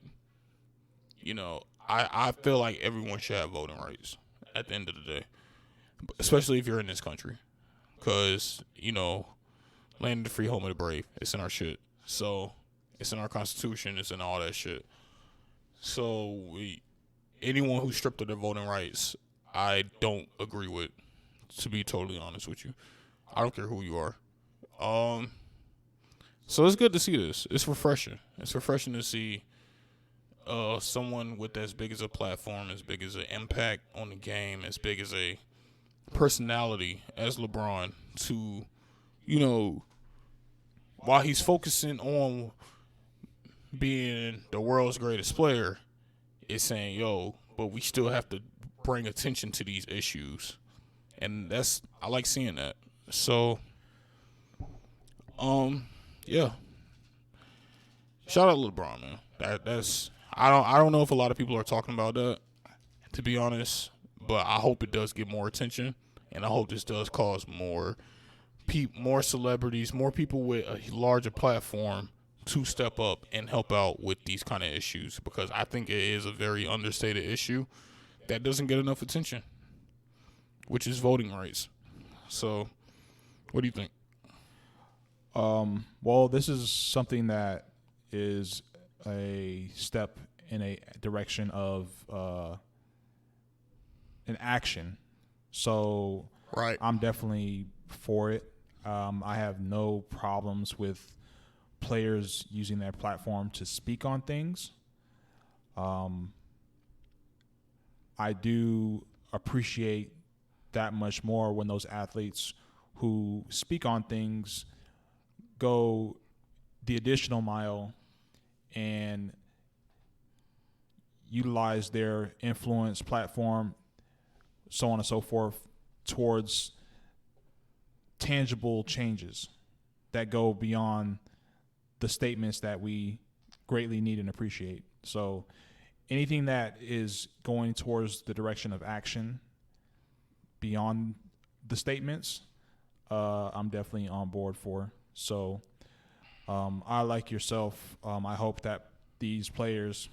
I feel like everyone should have voting rights at the end of the day, especially if you're in this country, because land of the free, home of the brave, it's in our shit. So it's in our Constitution, it's in all that shit. So anyone who's stripped of their voting rights, I don't agree with, to be totally honest with you. I don't care who you are. So it's good to see this. It's refreshing. It's refreshing to see someone with as big as a platform, as big as an impact on the game, as big as a personality as LeBron to, while he's focusing on being the world's greatest player, is saying, but we still have to bring attention to these issues. And I like seeing that. So, yeah. Shout out to LeBron, man. I don't know if a lot of people are talking about that, to be honest, but I hope it does get more attention, and I hope this does cause more celebrities, more people with a larger platform to step up and help out with these kind of issues, because I think it is a very understated issue that doesn't get enough attention, which is voting rights. So, what do you think? Well, this is something that is a step in a direction of an action. So right. I'm definitely for it. I have no problems with players using their platform to speak on things. I do appreciate that much more when those athletes who speak on things go the additional mile and utilize their influence, platform, so on and so forth, towards tangible changes that go beyond the statements that we greatly need and appreciate. So anything that is going towards the direction of action beyond the statements, I'm definitely on board for. So I, like yourself, I hope that these players,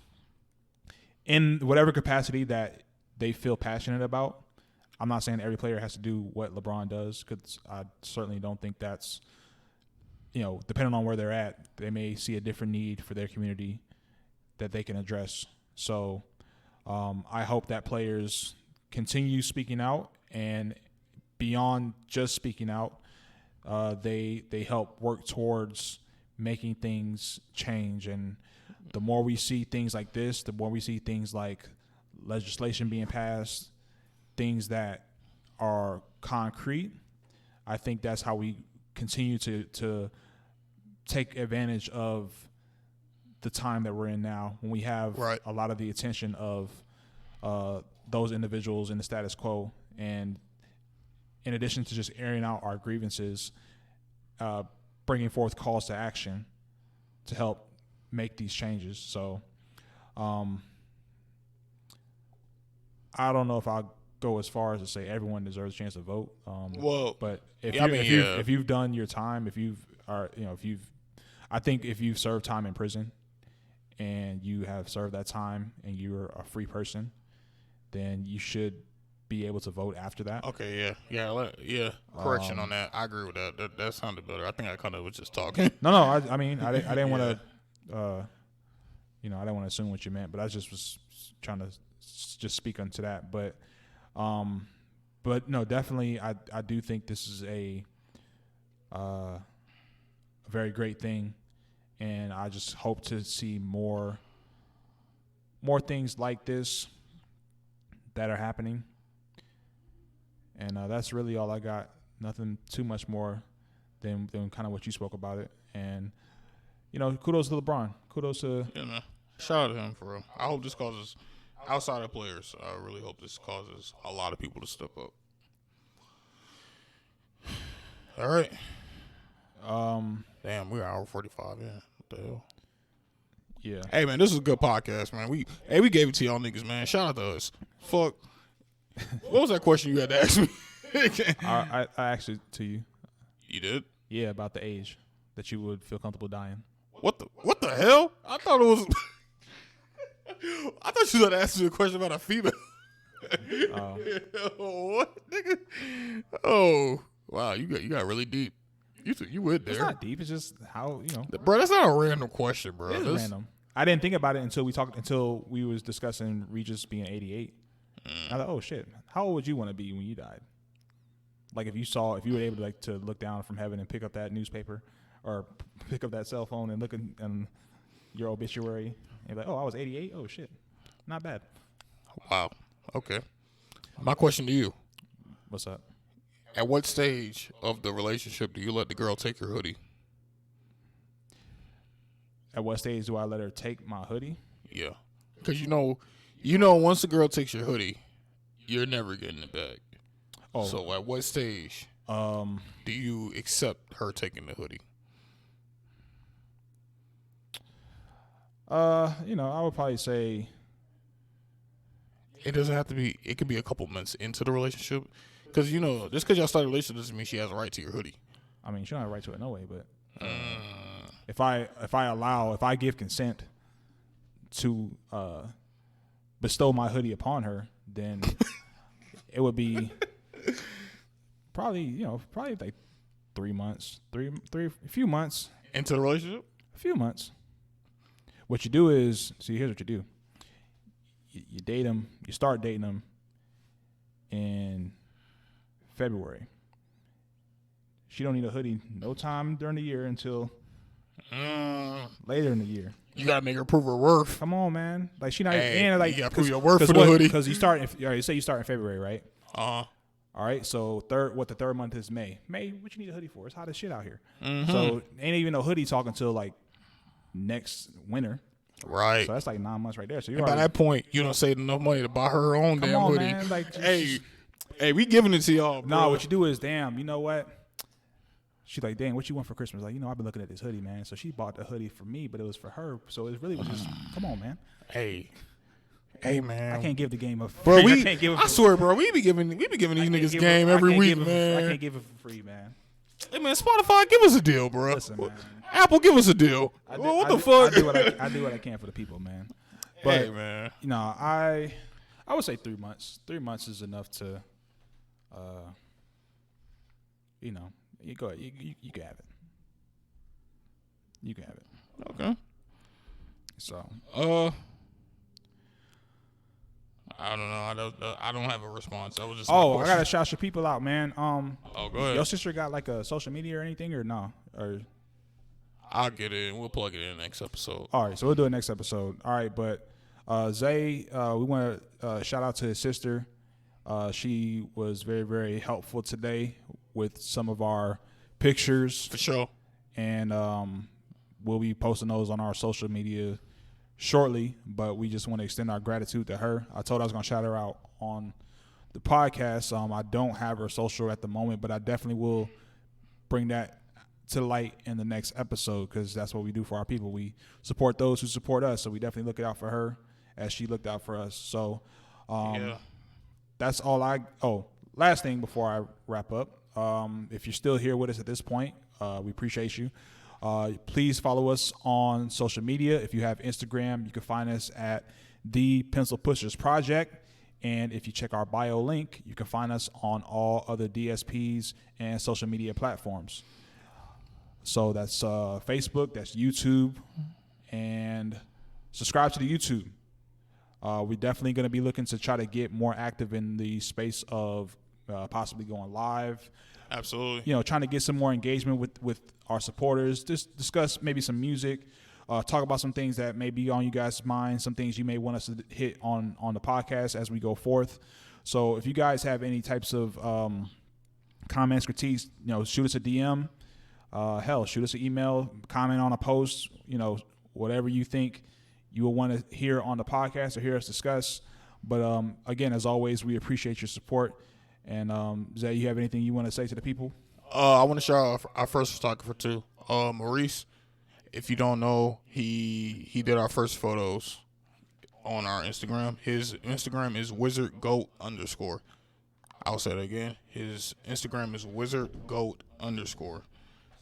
in whatever capacity that they feel passionate about, I'm not saying every player has to do what LeBron does, because I certainly don't think that's, depending on where they're at, they may see a different need for their community that they can address. So I hope that players continue speaking out, and beyond just speaking out, they help work towards making things change. And the more we see things like this, the more we see things like legislation being passed, things that are concrete, I think that's how we continue to take advantage of the time that we're in now, when we have a lot of the attention of those individuals in the status quo. And in addition to just airing out our grievances, bringing forth calls to action, to help make these changes. So, I don't know if I'll go as far as to say everyone deserves a chance to vote. But if you've done your time, I think if you've served time in prison and you have served that time and you're a free person, then you should be able to vote after that. Okay, yeah. Correction on that. I agree with that. That sounded better. I think I kind of was just talking. No. I mean, I didn't want to, I didn't want to assume what you meant, but I just was trying to just speak onto that. But no, definitely, I do think this is a very great thing, and I just hope to see more things like this that are happening. And that's really all I got. Nothing too much more than kind of what you spoke about it. And, kudos to LeBron. Kudos to... Yeah, man. Shout out to him, for real. I hope this causes, outside of players, I really hope this causes a lot of people to step up. All right. Damn, we're hour 45 in. What the hell? Yeah. Hey, man, this is a good podcast, man. We gave it to y'all niggas, man. Shout out to us. Fuck. What was that question you had to ask me? I asked it to you. You did? Yeah, about the age that you would feel comfortable dying. What the hell? I thought it was. I thought you were gonna ask me a question about a female. What, nigga? Oh, wow, you got really deep. You went there. It's not deep. It's just how Bro, that's not a random question, bro. It is random. I didn't think about it until we was discussing Regis being 88. I thought, oh shit, how old would you want to be when you died? Like if you were able to look down from heaven and pick up that newspaper or pick up that cell phone and look in your obituary and you're like, oh, I was 88. Oh shit, not bad. Wow. Okay. My question to you. What's up? At what stage of the relationship do you let the girl take your hoodie? At what stage do I let her take my hoodie? Yeah, because once a girl takes your hoodie, you're never getting it back. Oh. So at what stage do you accept her taking the hoodie? I would probably say it doesn't have to be. It could be a couple months into the relationship, because just because y'all started a relationship doesn't mean she has a right to your hoodie. I mean, she don't have a right to it no way, but if I give consent to bestow my hoodie upon her, then it would be probably like 3 months, a few months into the relationship. A few months. What you do is, here's what you do. You date them. You start dating them in February. She don't need a hoodie no time during the year until later in the year. You gotta make her prove her worth. Come on, man. Like she not you gotta prove your worth for the hoodie. Because you say you start in February, right? All right. So the third month is May. May, what you need a hoodie for? It's hot as shit out here. Mm-hmm. So ain't even no hoodie talking until like next winter. Right. So that's like 9 months right there. So by that point, you don't save enough money to buy her own damn hoodie. Man. Like, hey, we giving it to y'all, bro. Nah, what you do is, damn, you know what? She's like, damn, what you want for Christmas? Like, I've been looking at this hoodie, man. So she bought the hoodie for me, but it was for her. So it really was just, come on, man. Hey, man. I can't give the game a free. Bro, I swear, bro, we be giving these niggas game every week, man. I can't give it for free, man. Hey, man, Spotify, give us a deal, bro. Listen, man. Apple, give us a deal. What the fuck? I do what I can for the people, man. But, hey, man. I would say 3 months. 3 months is enough to, you go ahead. You can have it. You can have it. Okay. So. I don't know. I don't have a response. That was just. I gotta shout your people out, man. Go ahead. Your sister got like a social media or anything, or no? Or I'll get it in. We'll plug it in next episode. All right, so we'll do it next episode. All right, but Zay, we want to shout out to his sister. She was very, very helpful today with some of our pictures. For sure. And we'll be posting those on our social media shortly, but we just want to extend our gratitude to her. I told her I was going to shout her out on the podcast. I don't have her social at the moment, but I definitely will bring that to light in the next episode, because that's what we do for our people. We support those who support us, so we definitely look out for her as she looked out for us. So that's all last thing before I wrap up. If you're still here with us at this point, we appreciate you. Please follow us on social media. If you have Instagram, you can find us at The Pencil Pushers Project. And if you check our bio link, you can find us on all other DSPs and social media platforms. So that's Facebook, that's YouTube, and subscribe to the YouTube. We're definitely going to be looking to try to get more active in the space of possibly going live. Absolutely. Trying to get some more engagement with our supporters. Just discuss maybe some music. Talk about some things that may be on you guys' minds, some things you may want us to hit on the podcast as we go forth. So if you guys have any types of comments, critiques, shoot us a DM. Shoot us an email, comment on a post, whatever you think you will want to hear on the podcast or hear us discuss. But again, as always, we appreciate your support. And Zay, you have anything you want to say to the people? I want to shout out our first photographer too, Maurice. If you don't know, he did our first photos on our Instagram. His Instagram is wizardgoat_. I'll say it again. His Instagram is wizardgoat_.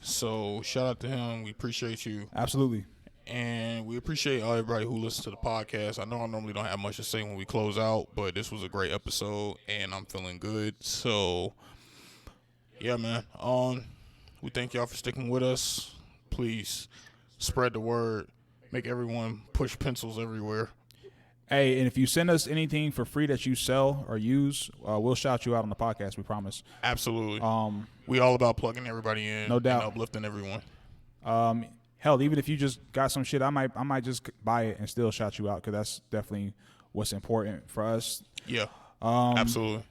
So shout out to him. We appreciate you. Absolutely. And we appreciate everybody who listens to the podcast. I know I normally don't have much to say when we close out, but this was a great episode, and I'm feeling good. So, yeah, man. We thank y'all for sticking with us. Please spread the word. Make everyone push pencils everywhere. Hey, and if you send us anything for free that you sell or use, we'll shout you out on the podcast. We promise. Absolutely. We all about plugging everybody in. No doubt. And uplifting everyone. Hell, even if you just got some shit, I might just buy it and still shout you out, because that's definitely what's important for us. Yeah. Absolutely.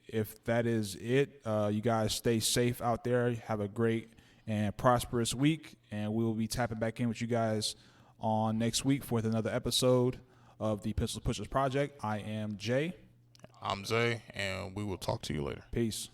If that is it, you guys stay safe out there. Have a great and prosperous week, and we will be tapping back in with you guys on next week for another episode of the Pencil Pushers Project. I am Jay. I'm Zay, and we will talk to you later. Peace.